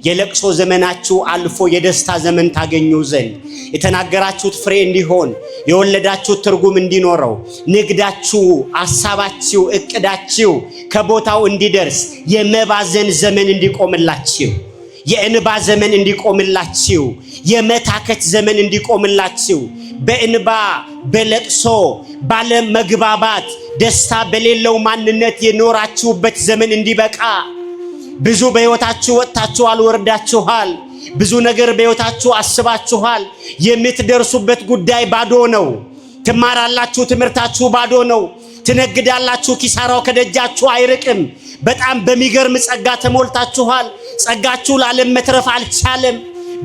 የለቅሶ ዘመናችሁ አልፎ የደስታ ዘመን ታገኙ ዘንድ የተናገራችሁት ፍሬ እንዲሆን የወለዳችሁት ትርጉም እንዲኖረው ንግዳችሁ ሐሳባችሁ እቅዳችሁ ከቦታው እንዲደርስ የመባዘን ዘመን እንዲቆምላችሁ የእንባ ዘመን እንዲቆምላችሁ የመታከት ዘመን እንዲቆምላችሁ በእንባ በለቅሶ ባለ መግባባት ደስታ በሌለው ማንነት የኖራችሁበት ዘመን እንዲበቃ ብዙ በሕይወታችሁ ወጣችኋል ወርዳችኋል ብዙ ነገር በሕይወታችሁ አስባችኋል የምትደርሱበት ጉዳይ ባዶ ነው ትማራላችሁ ትምርታችሁ ባዶ ነው ትነግዳላችሁ ኪሳራው ከደጃችሁ አይርቅም በጣም በሚገርም ጸጋ ተሞልታችኋል ጸጋችሁ ለዓለም መትረፍ አልቻለም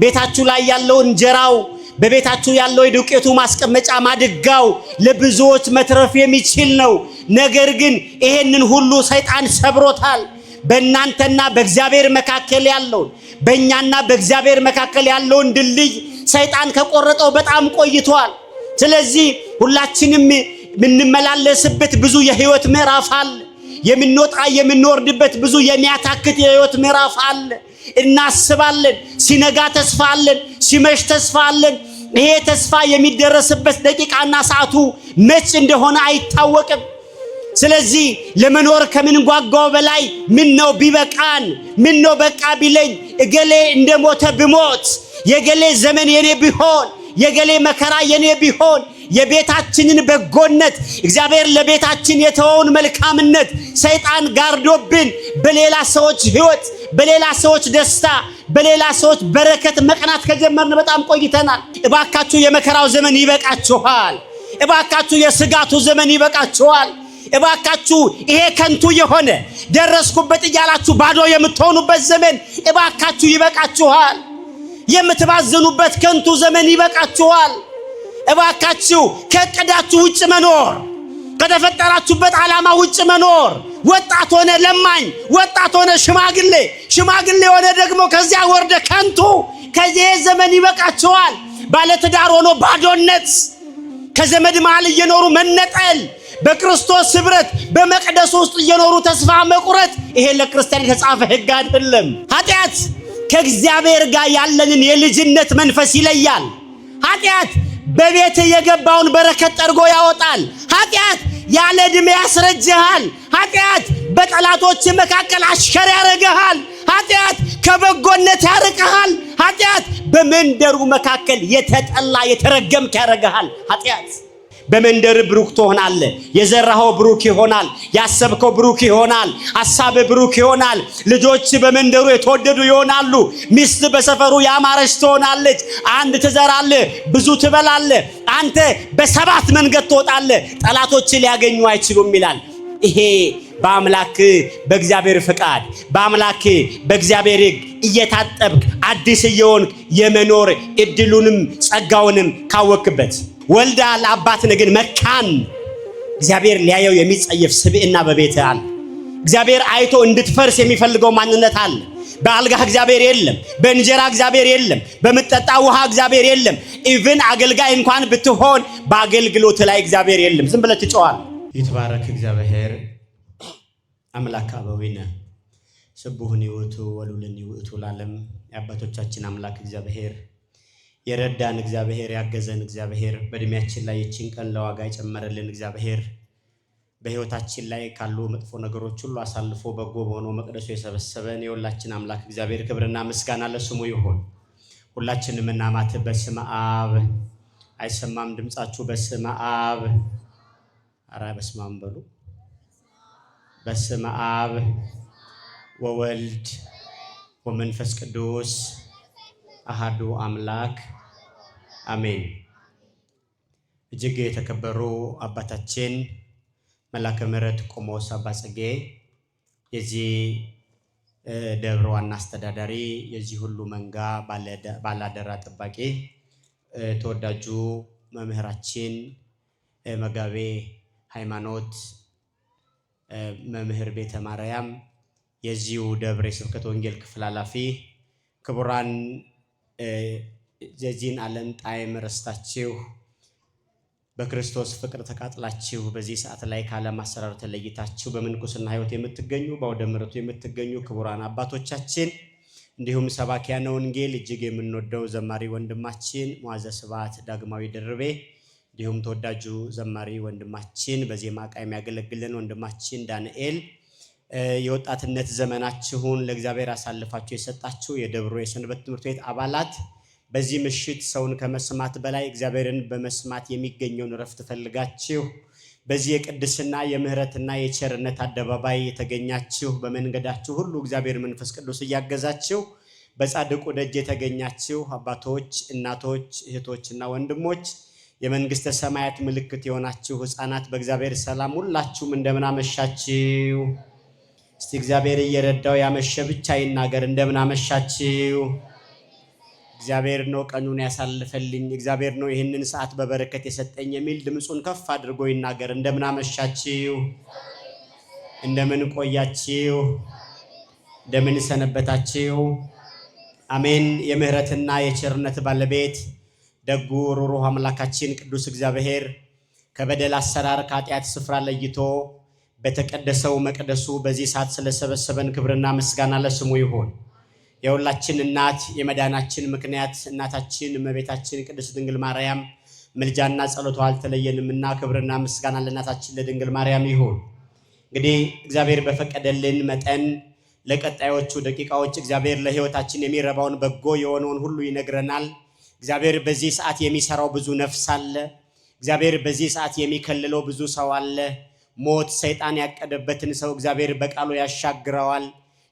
ቤታችሁ ላይ ያለው እንጀራው በቤታችሁ ያለው የዱቄቱ ማስቀመጫ ማድጋው ለብዙዎች መትረፍ የሚችል ነው ነገር ግን ይሄንን ሁሉ ሰይጣን ሰብሮታል በእናንተና በእግዚአብሔር መካከል ያለው በእኛና በእግዚአብሔር መካከል ያለውን ድልድይ ሰይጣን ከቆረጠው በጣም ቆይቷል ስለዚህ ሁላችንም ምንመላለስበት ብዙ የህይወት ምዕራፍ አለ የምንወጣ የምንወርድበት ብዙ የሚያታክት የህይወት ምዕራፍ አለ እናስባለን ሲነጋ ተስፋ አለን ሲመሽ ተስፋ አለን ይሄ ተስፋ የሚደረስበት ደቂቃና ሰዓቱ መች እንደሆነ አይታወቅም ስለዚህ ለመኖር ከምን ጓጓው በላይ ምን ነው ቢበቃን ምን ነው በቃ ቢለኝ እገሌ እንደሞተ ብሞት የገሌ ዘመን የኔ ቢሆን የገሌ መከራ የኔ ቢሆን የቤታችንን በጎነት እግዚአብሔር ለቤታችን የተወውን መልካምነት ሰይጣን ጋርዶብን በሌላ ሰዎች ህይወት በሌላ ሰዎች ደስታ በሌላ ሰዎች በረከት መቅናት ከጀመርን በጣም ቆይተናል እባካችሁ የመከራው ዘመን ይበቃችኋል እባካችሁ የስጋቱ ዘመን ይበቃችኋል እባካችሁ ይሄ ከንቱ የሆነ ደረስኩበት እያላችሁ ባዶ የምትሆኑበት ዘመን እባካችሁ ይበቃችኋል የምትባዘኑበት ከንቱ ዘመን ይበቃችኋል እባካችሁ ከቀዳችሁ ውጭ መኖር ከተፈጠራችሁበት ዓላማ ውጭ መኖር ወጣት ሆነ ለማኝ ወጣት ሆነ ሽማግሌ ሆነ ደግሞ ከዚያ ወርደ ከንቱ ከዚህ ዘመን ይበቃችኋል ባለትዳር ሆኖ ባዶነት ከዘመድ መሃል እየኖሩ መነጠል በክርስቶስ ህብረት በመቅደስ ውስጥ እየኖሩ ተስፋ መቁረጥ ይሄ ለክርስቲያን የተጻፈ ሕግ አይደለም ኃጢአት ከእግዚአብሔር ጋር ያለንን የልጅነት መንፈስ ይለያል ኃጢአት በቤት የገባውን በረከት ጠርጎ ያወጣል ኃጢአት ያለ ዕድሜ ያስረጅሃል ኃጢአት በጠላቶች መካከል አሽከር ያረጋል ኃጢአት ከበጎነት ያርቀሃል ኃጢአት በመንደሩ መካከል የተጠላ የተረገምክ ያረጋል ኃጢአት በመንደር ብሩክ ትሆናለህ የዘራኸው ብሩክ ይሆናል ያሰብከው ብሩክ ይሆናል ሐሳብ ብሩክ ይሆናል ልጆች በመንደሩ የተወደዱ ይሆናሉ ሚስት በሰፈሩ ያማረች ትሆናለች አንድ ትዘራለህ ብዙ ትበላለህ አንተ በሰባት መንገድ ትወጣለህ ጠላቶች ሊያገኙ አይችሉም ይላል ይሄ በአምላክ በእግዚአብሔር ፍቃድ በአምላክ በእግዚአብሔር እየታጠብክ አዲስ እየሆንክ የመኖር እድሉንም ጸጋውንም ካወክበት ወልዳል አባት ነገን መካን እግዚአብሔር ሊያየው የሚጸየፍ ስብዕና በቤት አለ እግዚአብሔር አይቶ እንድትፈርስ የሚፈልገው ማንነት አለ በአልጋ እግዚአብሔር የለም በእንጀራ እግዚአብሔር የለም በመጠጣ ውሃ እግዚአብሔር የለም ኢቭን አገልጋይ እንኳን ብትሆን በአገልግሎት ላይ እግዚአብሔር የለም ዝም ብለህ ትጮሃል ይትባረክ እግዚአብሔር አምላክ አበዊነ ስቡህኒ ውእቱ ወሉልኒ ውእቱ ለዓለም የአባቶቻችን አምላክ እግዚአብሔር የረዳን እግዚአብሔር ያገዘን እግዚአብሔር በእድሜያችን ላይ እቺን ቀን ለዋጋ የጨመረልን እግዚአብሔር በህይወታችን ላይ ካሉ መጥፎ ነገሮች ሁሉ አሳልፎ በጎ ሆኖ መቅደሱ የሰበሰበን የሁላችን አምላክ እግዚአብሔር ክብርና ምስጋና ለስሙ ይሁን ሁላችንም እናማት በስመ አብ አይሰማም ድምጻችሁ በስመ አብ አራ በስመ አብ በሉ በስመ አብ ወወልድ ወመንፈስ ቅዱስ አሃዱ አምላክ አሜን እጅግ የተከበሩ አባታችን መላከ ምሕረት ቆሞስ አባ ጽጌ የዚህ ደብረ ዋና አስተዳዳሪ የዚህ ሁሉ መንጋ ባላደራ ጠባቂ ተወዳጁ መምህራችን መጋቤ ሃይማኖት መምህር ቤተ ማርያም የዚሁ ደብረ ስብከተ ወንጌል ክፍል ኃላፊ ክቡራን የዚህን ዓለም ጣዕም ረስታችሁ በክርስቶስ ፍቅር ተቃጥላችሁ በዚህ ሰዓት ላይ ከዓለም አሰራር ተለይታችሁ በምንኩስና ሕይወት የምትገኙ በአውደ ምሕረቱ የምትገኙ ክቡራን አባቶቻችን እንዲሁም ሰባኪያነ ወንጌል እጅግ የምንወደው ዘማሪ ወንድማችን ሙዓዘ ስብሐት ዳግማዊ ደርቤ እንዲሁም ተወዳጁ ዘማሪ ወንድማችን በዜማ ዕቃ የሚያገለግለን ወንድማችን ዳንኤል የወጣትነት ዘመናችሁን ለእግዚአብሔር አሳልፋችሁ የሰጣችሁ የደብሮ የሰንበት ትምህርት ቤት አባላት በዚህ ምሽት ሰውን ከመስማት በላይ እግዚአብሔርን በመስማት የሚገኘውን ረፍት ፈልጋችሁ በዚህ የቅድስና የምህረትና የቸርነት አደባባይ የተገኛችሁ በመንገዳችሁ ሁሉ እግዚአብሔር መንፈስ ቅዱስ እያገዛችሁ በጻድቁ ደጅ የተገኛችሁ አባቶች፣ እናቶች፣ እህቶችና ወንድሞች የመንግስተ ሰማያት ምልክት የሆናችሁ ሕፃናት በእግዚአብሔር ሰላም ሁላችሁም እንደምን አመሻችሁ። እስቲ እግዚአብሔር እየረዳው ያመሸ ብቻ ይናገር። እንደምን አመሻችሁ። እግዚአብሔር ነው ቀኑን ያሳልፈልኝ፣ እግዚአብሔር ነው ይህንን ሰዓት በበረከት የሰጠኝ የሚል ድምጹን ከፍ አድርጎ ይናገር። እንደምን አመሻችሁ፣ እንደምን ቆያችሁ፣ እንደምን ሰነበታችሁ። አሜን። የምህረትና የቸርነት ባለቤት ደጉ ሩሩህ አምላካችን ቅዱስ እግዚአብሔር ከበደል አሰራር ከኃጢአት ስፍራ ለይቶ በተቀደሰው መቅደሱ በዚህ ሰዓት ስለሰበሰበን ክብርና ምስጋና ለስሙ ይሁን። የሁላችን እናት የመዳናችን ምክንያት እናታችን እመቤታችን ቅድስት ድንግል ማርያም ምልጃና ጸሎቷ አልተለየንምና ክብርና ምስጋና ለእናታችን ለድንግል ማርያም ይሁን። እንግዲህ እግዚአብሔር በፈቀደልን መጠን ለቀጣዮቹ ደቂቃዎች እግዚአብሔር ለሕይወታችን የሚረባውን በጎ የሆነውን ሁሉ ይነግረናል። እግዚአብሔር በዚህ ሰዓት የሚሰራው ብዙ ነፍስ አለ። እግዚአብሔር በዚህ ሰዓት የሚከልለው ብዙ ሰው አለ። ሞት ሰይጣን ያቀደበትን ሰው እግዚአብሔር በቃሉ ያሻግረዋል።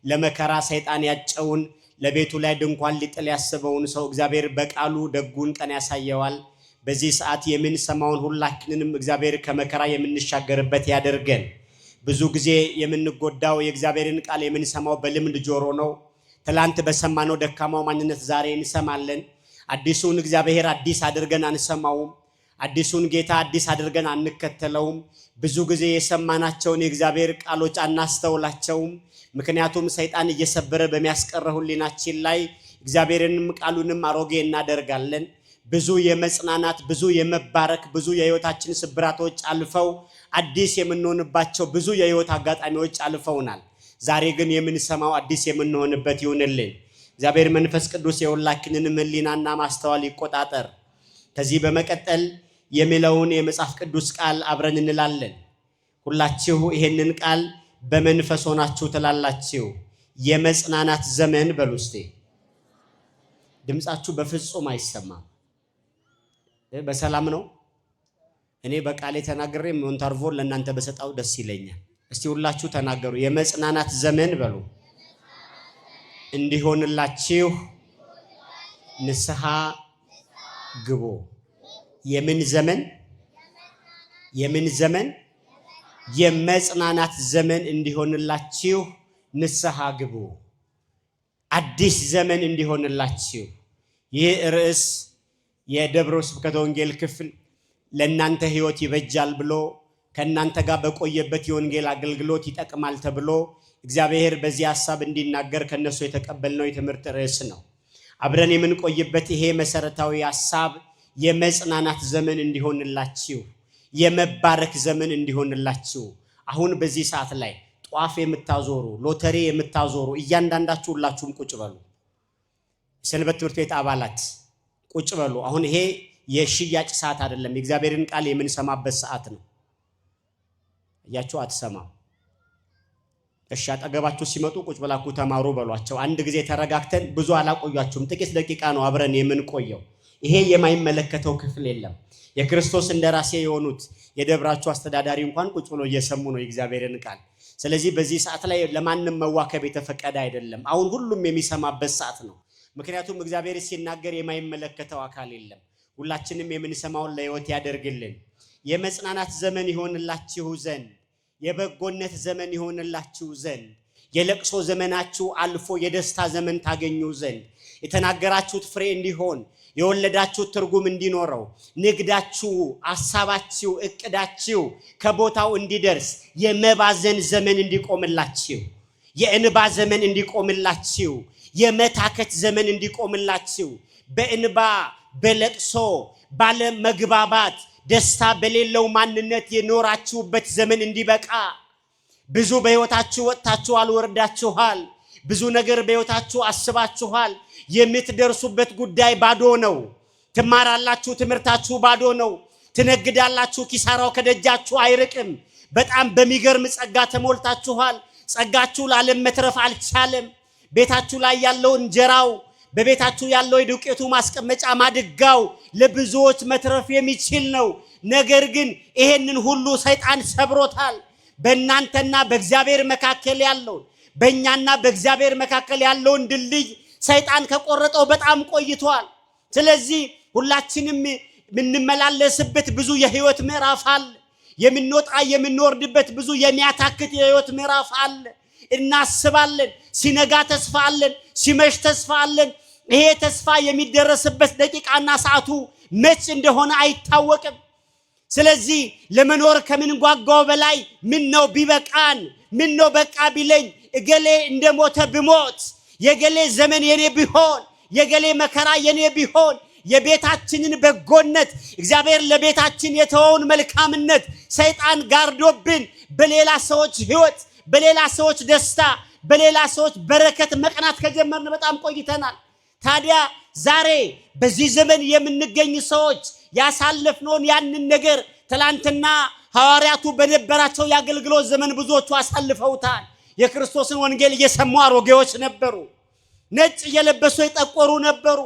ለመከራ ሰይጣን ያጨውን ለቤቱ ላይ ድንኳን ሊጥል ያሰበውን ሰው እግዚአብሔር በቃሉ ደጉን ቀን ያሳየዋል። በዚህ ሰዓት የምንሰማውን ሁላችንንም እግዚአብሔር ከመከራ የምንሻገርበት ያደርገን። ብዙ ጊዜ የምንጎዳው የእግዚአብሔርን ቃል የምንሰማው በልምድ ጆሮ ነው። ትላንት በሰማነው ደካማው ማንነት ዛሬ እንሰማለን። አዲሱን እግዚአብሔር አዲስ አድርገን አንሰማውም። አዲሱን ጌታ አዲስ አድርገን አንከተለውም። ብዙ ጊዜ የሰማናቸውን የእግዚአብሔር ቃሎች አናስተውላቸውም። ምክንያቱም ሰይጣን እየሰበረ በሚያስቀረው ሕሊናችን ላይ እግዚአብሔርንም ቃሉንም አሮጌ እናደርጋለን። ብዙ የመጽናናት ብዙ የመባረክ ብዙ የሕይወታችን ስብራቶች አልፈው አዲስ የምንሆንባቸው ብዙ የሕይወት አጋጣሚዎች አልፈውናል። ዛሬ ግን የምንሰማው አዲስ የምንሆንበት ይሁንልን። እግዚአብሔር መንፈስ ቅዱስ የሁላችንንም ሕሊናና ማስተዋል ይቆጣጠር። ከዚህ በመቀጠል የሚለውን የመጽሐፍ ቅዱስ ቃል አብረን እንላለን። ሁላችሁ ይሄንን ቃል በመንፈስ ሆናችሁ ትላላችሁ። የመጽናናት ዘመን በሉ እስቲ። ድምጻችሁ በፍጹም አይሰማም። በሰላም ነው? እኔ በቃሌ ተናግሬ ሞንታርቮ ለእናንተ በሰጣው ደስ ይለኛል። እስቲ ሁላችሁ ተናገሩ። የመጽናናት ዘመን በሉ እንዲሆንላችሁ ንስሐ ግቡ። የምን ዘመን? የምን ዘመን? የመጽናናት ዘመን እንዲሆንላችሁ ንስሐ ግቡ። አዲስ ዘመን እንዲሆንላችሁ። ይህ ርዕስ የደብረ ስብከተ ወንጌል ክፍል ለእናንተ ሕይወት ይበጃል ብሎ ከእናንተ ጋር በቆየበት የወንጌል አገልግሎት ይጠቅማል ተብሎ እግዚአብሔር በዚህ ሐሳብ እንዲናገር ከነሱ የተቀበልነው የትምህርት ርዕስ ነው። አብረን የምንቆይበት ይሄ መሰረታዊ ሐሳብ የመጽናናት ዘመን እንዲሆንላችሁ፣ የመባረክ ዘመን እንዲሆንላችሁ። አሁን በዚህ ሰዓት ላይ ጧፍ የምታዞሩ ሎተሪ የምታዞሩ እያንዳንዳችሁ ሁላችሁም ቁጭ በሉ። ሰንበት ትምህርት ቤት አባላት ቁጭ በሉ። አሁን ይሄ የሽያጭ ሰዓት አይደለም፣ የእግዚአብሔርን ቃል የምንሰማበት ሰዓት ነው። እያችሁ አትሰማም። እሺ፣ አጠገባችሁ ሲመጡ ቁጭ ብላችሁ ተማሩ በሏቸው። አንድ ጊዜ ተረጋግተን ብዙ አላቆያችሁም፣ ጥቂት ደቂቃ ነው አብረን የምንቆየው። ይሄ የማይመለከተው ክፍል የለም። የክርስቶስ እንደራሴ የሆኑት የደብራችሁ አስተዳዳሪ እንኳን ቁጭ ብሎ እየሰሙ ነው የእግዚአብሔርን ቃል። ስለዚህ በዚህ ሰዓት ላይ ለማንም መዋከብ የተፈቀደ አይደለም። አሁን ሁሉም የሚሰማበት ሰዓት ነው። ምክንያቱም እግዚአብሔር ሲናገር የማይመለከተው አካል የለም። ሁላችንም የምንሰማውን ለሕይወት ያደርግልን። የመጽናናት ዘመን ይሆንላችሁ ዘንድ፣ የበጎነት ዘመን ይሆንላችሁ ዘንድ፣ የለቅሶ ዘመናችሁ አልፎ የደስታ ዘመን ታገኙ ዘንድ፣ የተናገራችሁት ፍሬ እንዲሆን፣ የወለዳችሁት ትርጉም እንዲኖረው፣ ንግዳችሁ፣ ሐሳባችሁ፣ እቅዳችሁ ከቦታው እንዲደርስ የመባዘን ዘመን እንዲቆምላችሁ፣ የእንባ ዘመን እንዲቆምላችሁ፣ የመታከት ዘመን እንዲቆምላችሁ፣ በእንባ በለቅሶ ባለ መግባባት ደስታ በሌለው ማንነት የኖራችሁበት ዘመን እንዲበቃ። ብዙ በሕይወታችሁ ወጥታችኋል፣ ወርዳችኋል። ብዙ ነገር በሕይወታችሁ አስባችኋል። የምትደርሱበት ጉዳይ ባዶ ነው። ትማራላችሁ፣ ትምህርታችሁ ባዶ ነው። ትነግዳላችሁ፣ ኪሳራው ከደጃችሁ አይርቅም። በጣም በሚገርም ጸጋ ተሞልታችኋል። ጸጋችሁ ለዓለም መትረፍ አልቻለም። ቤታችሁ ላይ ያለው እንጀራው፣ በቤታችሁ ያለው የዱቄቱ ማስቀመጫ ማድጋው ለብዙዎች መትረፍ የሚችል ነው። ነገር ግን ይሄንን ሁሉ ሰይጣን ሰብሮታል። በእናንተና በእግዚአብሔር መካከል ያለውን በእኛና በእግዚአብሔር መካከል ያለውን ድልድይ ሰይጣን ከቆረጠው በጣም ቆይቷል። ስለዚህ ሁላችንም የምንመላለስበት ብዙ የህይወት ምዕራፍ አለ። የምንወጣ የምንወርድበት ብዙ የሚያታክት የህይወት ምዕራፍ አለ። እናስባለን። ሲነጋ ተስፋ አለን፣ ሲመሽ ተስፋ አለን። ይሄ ተስፋ የሚደረስበት ደቂቃና ሰዓቱ መች እንደሆነ አይታወቅም። ስለዚህ ለመኖር ከምን ጓጓው በላይ ምን ነው ቢበቃን፣ ምን ነው በቃ ቢለኝ፣ እገሌ እንደሞተ ብሞት፣ የገሌ ዘመን የኔ ቢሆን፣ የገሌ መከራ የኔ ቢሆን፣ የቤታችንን በጎነት እግዚአብሔር ለቤታችን የተወውን መልካምነት ሰይጣን ጋርዶብን በሌላ ሰዎች ህይወት፣ በሌላ ሰዎች ደስታ፣ በሌላ ሰዎች በረከት መቅናት ከጀመርን በጣም ቆይተናል። ታዲያ ዛሬ በዚህ ዘመን የምንገኝ ሰዎች ያሳለፍነውን ያንን ነገር ትላንትና ሐዋርያቱ በነበራቸው የአገልግሎት ዘመን ብዙዎቹ አሳልፈውታል። የክርስቶስን ወንጌል እየሰሙ አሮጌዎች ነበሩ። ነጭ እየለበሱ የጠቆሩ ነበሩ።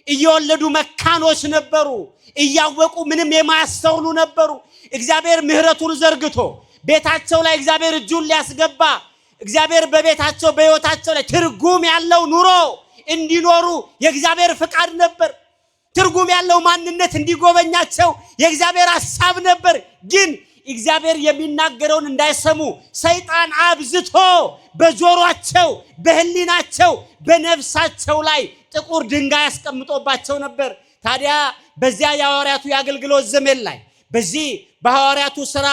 እየወለዱ መካኖች ነበሩ። እያወቁ ምንም የማያስተውሉ ነበሩ። እግዚአብሔር ምሕረቱን ዘርግቶ ቤታቸው ላይ እግዚአብሔር እጁን ሊያስገባ እግዚአብሔር በቤታቸው በሕይወታቸው ላይ ትርጉም ያለው ኑሮ እንዲኖሩ የእግዚአብሔር ፍቃድ ነበር። ትርጉም ያለው ማንነት እንዲጎበኛቸው የእግዚአብሔር ሐሳብ ነበር። ግን እግዚአብሔር የሚናገረውን እንዳይሰሙ ሰይጣን አብዝቶ በጆሮአቸው፣ በህሊናቸው፣ በነፍሳቸው ላይ ጥቁር ድንጋይ ያስቀምጦባቸው ነበር። ታዲያ በዚያ የሐዋርያቱ የአገልግሎት ዘመን ላይ በዚህ በሐዋርያቱ ሥራ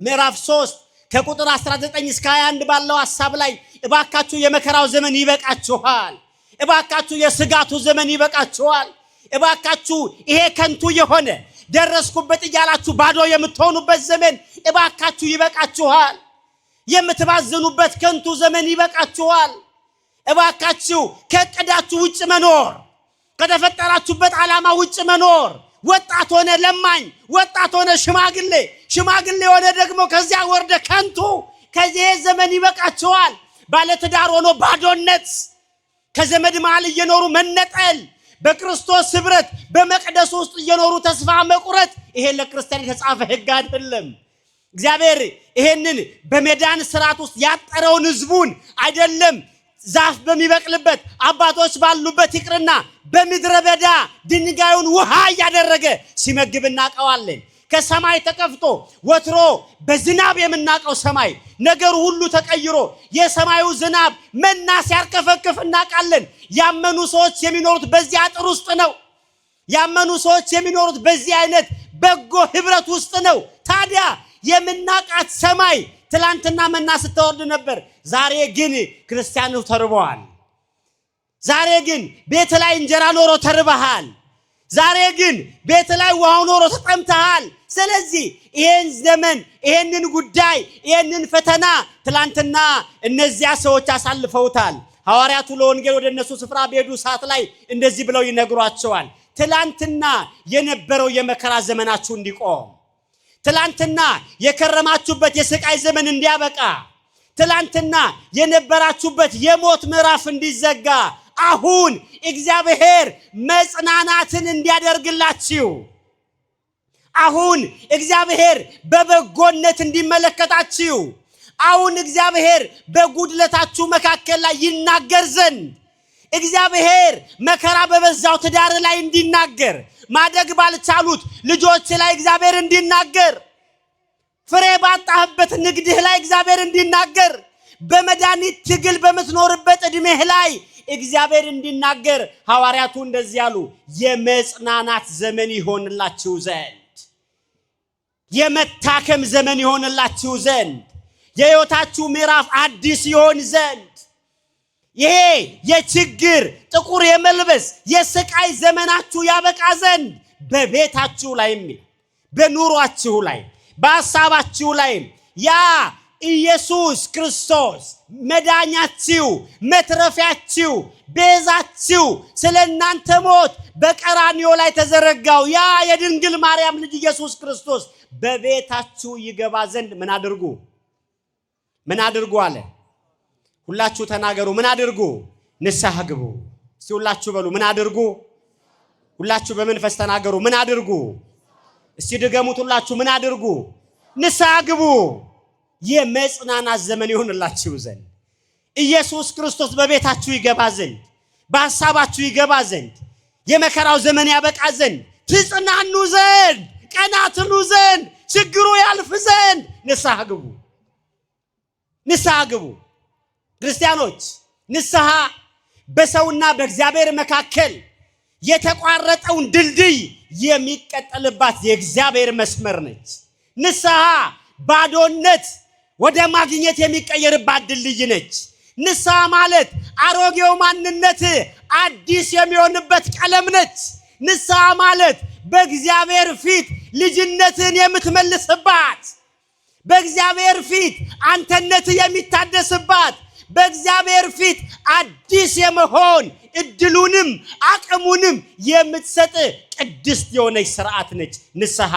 ምዕራፍ 3 ከቁጥር 19 እስከ 21 ባለው ሐሳብ ላይ እባካችሁ የመከራው ዘመን ይበቃችኋል፣ እባካችሁ የስጋቱ ዘመን ይበቃችኋል፣ እባካችሁ ይሄ ከንቱ የሆነ ደረስኩበት እያላችሁ ባዶ የምትሆኑበት ዘመን እባካችሁ ይበቃችኋል፣ የምትባዝኑበት ከንቱ ዘመን ይበቃችኋል፣ እባካችሁ ከዕቅዳችሁ ውጭ መኖር፣ ከተፈጠራችሁበት ዓላማ ውጭ መኖር፣ ወጣት ሆነ ለማኝ፣ ወጣት ሆነ ሽማግሌ፣ ሽማግሌ ሆነ ደግሞ ከዚያ ወርደ ከንቱ፣ ከዚህ ዘመን ይበቃችኋል። ባለትዳር ሆኖ ባዶነት፣ ከዘመድ መሃል እየኖሩ መነጠል፣ በክርስቶስ ህብረት በመቅደስ ውስጥ እየኖሩ ተስፋ መቁረጥ፣ ይሄ ለክርስቲያን የተጻፈ ሕግ አይደለም። እግዚአብሔር ይሄንን በሜዳን ስርዓት ውስጥ ያጠረውን ህዝቡን አይደለም ዛፍ በሚበቅልበት አባቶች ባሉበት ይቅርና በምድረ በዳ ድንጋዩን ውሃ ያደረገ ሲመግብ እናቀዋለን። ከሰማይ ተከፍቶ ወትሮ በዝናብ የምናቀው ሰማይ ነገር ሁሉ ተቀይሮ የሰማዩ ዝናብ መና ሲያርከፈክፍ እናቃለን። ያመኑ ሰዎች የሚኖሩት በዚህ አጥር ውስጥ ነው። ያመኑ ሰዎች የሚኖሩት በዚህ አይነት በጎ ህብረት ውስጥ ነው። ታዲያ የምናቃት ሰማይ ትላንትና መና ስተወርድ ነበር። ዛሬ ግን ክርስቲያኑ ተርበዋል። ዛሬ ግን ቤት ላይ እንጀራ ኖሮ ተርበሃል። ዛሬ ግን ቤት ላይ ውሃው ኖሮ ተጠምተሃል። ስለዚህ ይሄን ዘመን፣ ይሄንን ጉዳይ፣ ይሄንን ፈተና ትላንትና እነዚያ ሰዎች አሳልፈውታል። ሐዋርያቱ ለወንጌል ወደ እነሱ ስፍራ በሄዱ ሰዓት ላይ እንደዚህ ብለው ይነግሯቸዋል። ትላንትና የነበረው የመከራ ዘመናችሁ እንዲቆም፣ ትላንትና የከረማችሁበት የስቃይ ዘመን እንዲያበቃ፣ ትላንትና የነበራችሁበት የሞት ምዕራፍ እንዲዘጋ አሁን እግዚአብሔር መጽናናትን እንዲያደርግላችሁ፣ አሁን እግዚአብሔር በበጎነት እንዲመለከታችሁ፣ አሁን እግዚአብሔር በጉድለታችሁ መካከል ላይ ይናገር ዘንድ፣ እግዚአብሔር መከራ በበዛው ትዳር ላይ እንዲናገር፣ ማደግ ባልቻሉት ልጆች ላይ እግዚአብሔር እንዲናገር፣ ፍሬ ባጣህበት ንግድህ ላይ እግዚአብሔር እንዲናገር፣ በመድኃኒት ትግል በምትኖርበት ዕድሜህ ላይ እግዚአብሔር እንዲናገር ሐዋርያቱ እንደዚህ ያሉ፣ የመጽናናት ዘመን ይሆንላችሁ ዘንድ፣ የመታከም ዘመን ይሆንላችሁ ዘንድ፣ የሕይወታችሁ ምዕራፍ አዲስ ይሆን ዘንድ፣ ይሄ የችግር ጥቁር የመልበስ የስቃይ ዘመናችሁ ያበቃ ዘንድ በቤታችሁ ላይ፣ በኑሯችሁ ላይ፣ በሐሳባችሁ ላይ ያ ኢየሱስ ክርስቶስ መዳኛችሁ መትረፊያችሁ ቤዛችሁ ስለናንተ ሞት በቀራንዮ ላይ ተዘረጋው ያ የድንግል ማርያም ልጅ ኢየሱስ ክርስቶስ በቤታችሁ ይገባ ዘንድ ምን አድርጉ አለ። ሁላችሁ ተናገሩ። ምን አድርጉ? ንስሐ ግቡ። እስቲ ሁላችሁ በሉ ምን አድርጉ? ሁላችሁ በመንፈስ ተናገሩ። ምን አድርጉ? እስቲ ድገሙት። ሁላችሁ ምን አድርጉ? ንስሐ ግቡ። የመጽናናት ዘመን ይሁንላችሁ ዘንድ ኢየሱስ ክርስቶስ በቤታችሁ ይገባ ዘንድ በሐሳባችሁ ይገባ ዘንድ የመከራው ዘመን ያበቃ ዘንድ ትጽናኑ ዘንድ ቀናትሉ ዘንድ ችግሩ ያልፍ ዘንድ ንስሐ ግቡ። ክርስቲያኖች ንስሐ በሰውና በእግዚአብሔር መካከል የተቋረጠውን ድልድይ የሚቀጠልባት የእግዚአብሔር መስመር ነች። ንስሐ ባዶነት ወደ ማግኘት የሚቀየርባት ድልድይ ነች። ንስሐ ማለት አሮጌው ማንነት አዲስ የሚሆንበት ቀለም ነች። ንስሐ ማለት በእግዚአብሔር ፊት ልጅነትን የምትመልስባት፣ በእግዚአብሔር ፊት አንተነት የሚታደስባት፣ በእግዚአብሔር ፊት አዲስ የመሆን እድሉንም አቅሙንም የምትሰጥ ቅድስት የሆነች ሥርዓት ነች ንስሐ።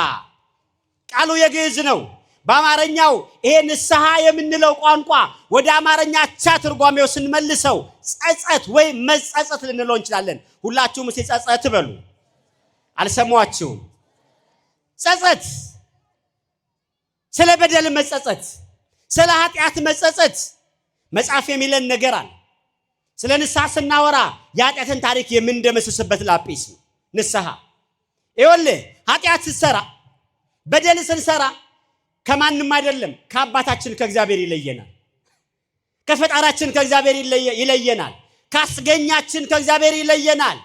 ቃሉ የግዕዝ ነው። በአማርኛው ይሄ ንስሐ የምንለው ቋንቋ ወደ አማርኛ አቻ ትርጓሜው ስንመልሰው ጸጸት ወይ መጸጸት ልንለው እንችላለን። ሁላችሁም እስቲ ጸጸት በሉ። አልሰማችሁም? ጸጸት፣ ስለ በደል መጸጸት፣ ስለ ኃጢአት መጸጸት መጽሐፍ የሚለን ነገር አለ። ስለ ንስሐ ስናወራ የኃጢአትን ታሪክ የምንደመስስበት ላጲስ ነው ንስሐ። ይኸውልህ ኃጢአት ስትሰራ በደል ስንሰራ ከማንም አይደለም ከአባታችን ከእግዚአብሔር ይለየናል። ከፈጣራችን ከእግዚአብሔር ይለየናል። ካስገኛችን ከእግዚአብሔር ይለየናል።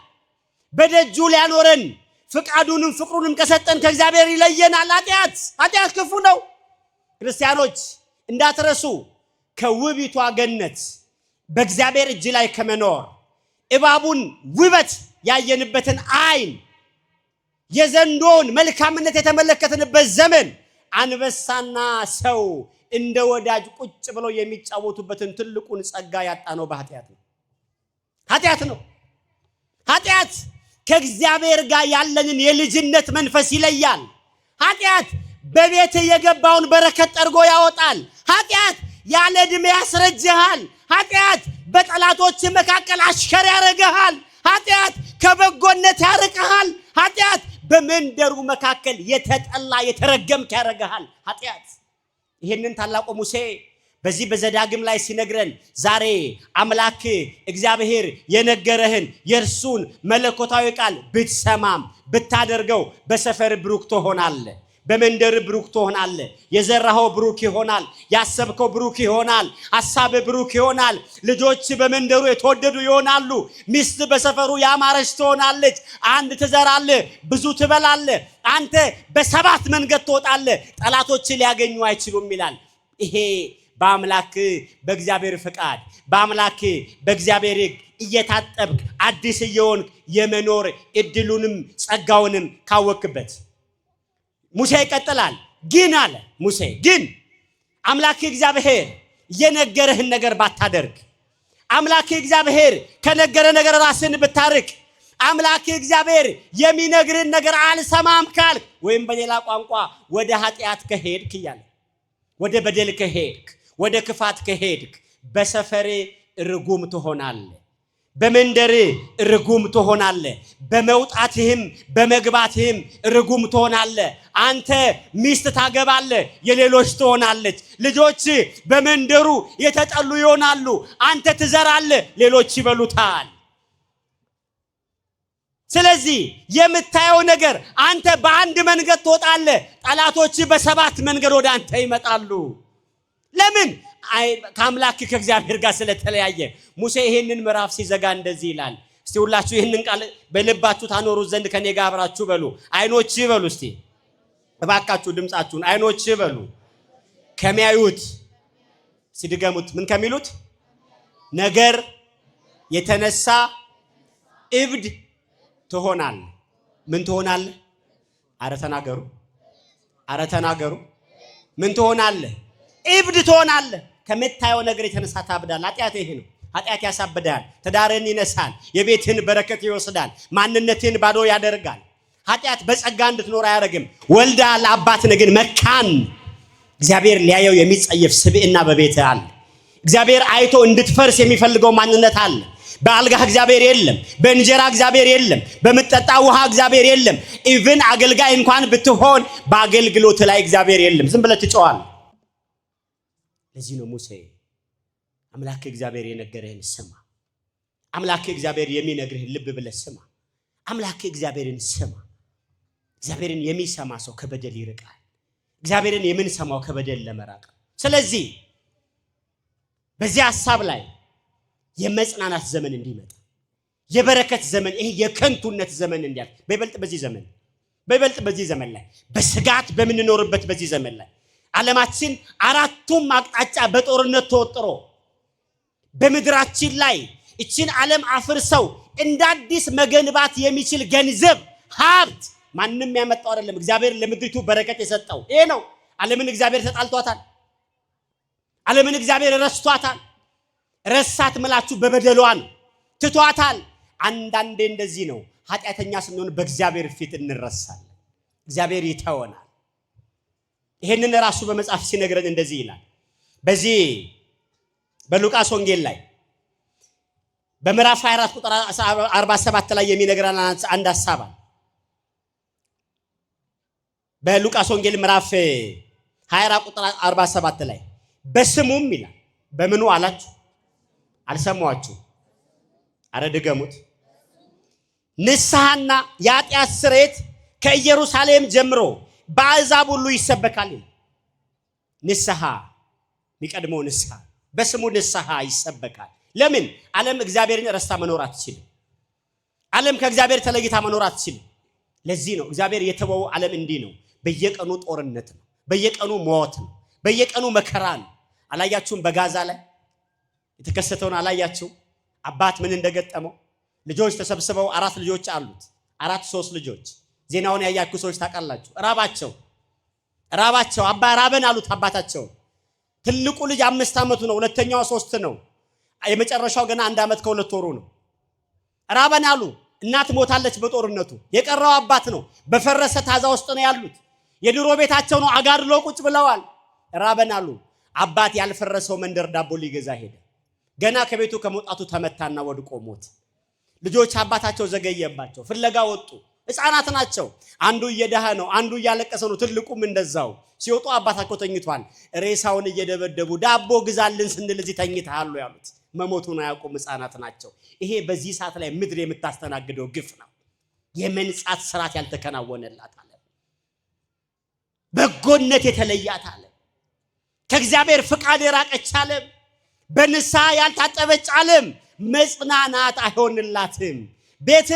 በደጁ ሊያኖረን ፍቃዱንም ፍቅሩንም ከሰጠን ከእግዚአብሔር ይለየናል። ኃጢአት ክፉ ነው። ክርስቲያኖች እንዳትረሱ ከውቢቷ ገነት በእግዚአብሔር እጅ ላይ ከመኖር እባቡን ውበት ያየንበትን አይን የዘንዶን መልካምነት የተመለከትንበት ዘመን አንበሳና ሰው እንደ ወዳጅ ቁጭ ብለው የሚጫወቱበትን ትልቁን ጸጋ ያጣነው በኃጢአት ነው። ኃጢአት ከእግዚአብሔር ጋር ያለንን የልጅነት መንፈስ ይለያል። ኃጢአት በቤት የገባውን በረከት ጠርጎ ያወጣል። ኃጢአት ያለ ዕድሜ ያስረጅሃል። ኃጢአት በጠላቶች መካከል አሽከር ያረጋሃል። ኃጢአት ከበጎነት ያርቅሃል። ኃጢአት በመንደሩ መካከል የተጠላ የተረገምክ ያረጋሃል። ኃጢአት ይሄንን ታላቁ ሙሴ በዚህ በዘዳግም ላይ ሲነግረን ዛሬ አምላክ እግዚአብሔር የነገረህን የእርሱን መለኮታዊ ቃል ብትሰማም ብታደርገው በሰፈር ብሩክ ትሆናለህ፣ በመንደር ብሩክ ትሆናለህ። የዘራኸው ብሩክ ይሆናል፣ ያሰብከው ብሩክ ይሆናል፣ ሐሳብ ብሩክ ይሆናል። ልጆች በመንደሩ የተወደዱ ይሆናሉ። ሚስት በሰፈሩ ያማረች ትሆናለች። አንድ ትዘራለህ፣ ብዙ ትበላለህ። አንተ በሰባት መንገድ ትወጣለህ፣ ጠላቶች ሊያገኙ አይችሉም ይላል። ይሄ በአምላክ በእግዚአብሔር ፍቃድ በአምላክ በእግዚአብሔር እየታጠብክ አዲስ እየሆንክ የመኖር እድሉንም ጸጋውንም ካወክበት ሙሴ ይቀጥላል። ግን አለ ሙሴ ግን አምላክ እግዚአብሔር የነገረህን ነገር ባታደርግ፣ አምላክ እግዚአብሔር ከነገረ ነገር ራስን ብታርቅ፣ አምላክ እግዚአብሔር የሚነግርን ነገር አልሰማም ካልክ፣ ወይም በሌላ ቋንቋ ወደ ኃጢአት ከሄድክ ይላል፣ ወደ በደል ከሄድክ፣ ወደ ክፋት ከሄድክ በሰፈር ርጉም ትሆናለህ፣ በመንደር ርጉም ትሆናለህ፣ በመውጣትህም በመግባትህም ርጉም ትሆናለህ። አንተ ሚስት ታገባለህ፣ የሌሎች ትሆናለች። ልጆች በመንደሩ የተጠሉ ይሆናሉ። አንተ ትዘራለህ፣ ሌሎች ይበሉታል። ስለዚህ የምታየው ነገር አንተ በአንድ መንገድ ትወጣለህ፣ ጠላቶች በሰባት መንገድ ወደ አንተ ይመጣሉ። ለምን? ከአምላክ ከእግዚአብሔር ጋር ስለተለያየ። ሙሴ ይሄንን ምዕራፍ ሲዘጋ እንደዚህ ይላል። እስቲ ሁላችሁ ይሄንን ቃል በልባችሁ ታኖሩት ዘንድ ከኔ ጋር አብራችሁ በሉ። አይኖች በሉ እስቲ እባካችሁ ድምጻችሁን አይኖች በሉ። ከሚያዩት ሲድገሙት ምን ከሚሉት ነገር የተነሳ እብድ ትሆናል። ምን ትሆናል? አረ ተናገሩ። ምን ትሆናል? እብድ ትሆናለህ። ከምታየው ነገር የተነሳ ታብዳለህ። ኃጢአት ይሄ ነው። ኃጢአት ያሳብዳል፣ ትዳርን ይነሳል፣ የቤትን በረከት ይወስዳል፣ ማንነትን ባዶ ያደርጋል። ኃጢአት በጸጋ እንድትኖር አያደርግም። ወልዳል አባት ነህ ግን መካን። እግዚአብሔር ሊያየው የሚጸየፍ ስብዕና በቤትህ አለ። እግዚአብሔር አይቶ እንድትፈርስ የሚፈልገው ማንነት አለ። በአልጋህ እግዚአብሔር የለም፣ በእንጀራ እግዚአብሔር የለም፣ በምትጠጣ ውሃ እግዚአብሔር የለም። ኢቭን አገልጋይ እንኳን ብትሆን በአገልግሎት ላይ እግዚአብሔር የለም። ዝም ብለህ ትጮኻለህ። ለዚህ ነው ሙሴ አምላክ እግዚአብሔር የነገረህን ስማ፣ አምላክ እግዚአብሔር የሚነግርህን ልብ ብለህ ስማ፣ አምላክ እግዚአብሔርን ስማ። እግዚአብሔርን የሚሰማ ሰው ከበደል ይርቃል። እግዚአብሔርን የምንሰማው ከበደል ለመራቅ። ስለዚህ በዚህ ሐሳብ ላይ የመጽናናት ዘመን እንዲመጣ፣ የበረከት ዘመን፣ ይሄ የከንቱነት ዘመን እንዲያልፍ በይበልጥ በዚህ ዘመን ላይ በስጋት በምንኖርበት በዚህ ዘመን ላይ ዓለማችን አራቱም አቅጣጫ በጦርነት ተወጥሮ በምድራችን ላይ እቺን ዓለም አፍርሰው እንደ አዲስ መገንባት የሚችል ገንዘብ ሀብት ማንንም ያመጣው አይደለም። እግዚአብሔር ለምድሪቱ በረከት የሰጠው ይሄ ነው። ዓለምን እግዚአብሔር ተጣልቷታል። ዓለምን እግዚአብሔር ረስቷታል። ረሳት ምላችሁ በበደሏን ትቷታል። አንዳንዴ እንደዚህ ነው። ኃጢአተኛ ስንሆን በእግዚአብሔር ፊት እንረሳለን። እግዚአብሔር ይተወናል። ይሄንን ራሱ በመጽሐፍ ሲነግረን እንደዚህ ይላል። በዚህ በሉቃስ ወንጌል ላይ በምዕራፍ 24 ቁጥር 47 ላይ የሚነግረን አንድ ሐሳብ አለ። በሉቃስ ወንጌል ምዕራፍ 24 ቁጥር 47 ላይ በስሙም ይላል። በምኑ አላችሁ? አልሰማችሁ? አረ ድገሙት። ንስሐና የኃጢአት ስርየት ከኢየሩሳሌም ጀምሮ በአሕዛብ ሁሉ ይሰበካል። ንስሐ የሚቀድመው ንስሐ፣ በስሙ ንስሐ ይሰበካል። ለምን? ዓለም እግዚአብሔርን ረስታ መኖር አትችልም። ዓለም ከእግዚአብሔር ተለይታ መኖር አትችልም። ለዚህ ነው እግዚአብሔር የተወው ዓለም እንዲህ ነው። በየቀኑ ጦርነት ነው፣ በየቀኑ ሞት ነው፣ በየቀኑ መከራ ነው። አላያችሁም? በጋዛ ላይ የተከሰተውን አላያችሁ? አባት ምን እንደገጠመው? ልጆች ተሰብስበው 4 ልጆች አሉት፣ 3 ልጆች። ዜናውን ያያችሁ ሰዎች ታውቃላችሁ። ራባቸው አባ ራበን አሉት አባታቸው። ትልቁ ልጅ 5 ዓመቱ ነው፣ ሁለተኛው 3 ነው፣ የመጨረሻው ገና 1 ዓመት ከ2 ወሩ ነው። ራበን አሉ። እናት ሞታለች በጦርነቱ። የቀረው አባት ነው። በፈረሰ ታዛ ውስጥ ነው ያሉት። የድሮ ቤታቸው ነው፣ አጋድሎ ቁጭ ብለዋል። ራበን አሉ። አባት ያልፈረሰው መንደር ዳቦ ሊገዛ ሄደ። ገና ከቤቱ ከመውጣቱ ተመታና ወድቆ ሞት። ልጆች አባታቸው ዘገየባቸው፣ ፍለጋ ወጡ። ሕፃናት ናቸው። አንዱ እየዳኸ ነው፣ አንዱ እያለቀሰ ነው፣ ትልቁም እንደዛው። ሲወጡ አባታቸው ተኝቷል። ሬሳውን እየደበደቡ ዳቦ ግዛልን ስንል እዚህ ተኝተሃል ያሉት። መሞቱን አያውቁም። ሕፃናት ናቸው። ይሄ በዚህ ሰዓት ላይ ምድር የምታስተናግደው ግፍ ነው። የመንጻት ስርዓት ያልተከናወነላት ዓለም፣ በጎነት የተለያት ዓለም፣ ከእግዚአብሔር ፍቃድ የራቀች ዓለም፣ በንስሐ ያልታጠበች ዓለም መጽናናት አይሆንላትም። ቤት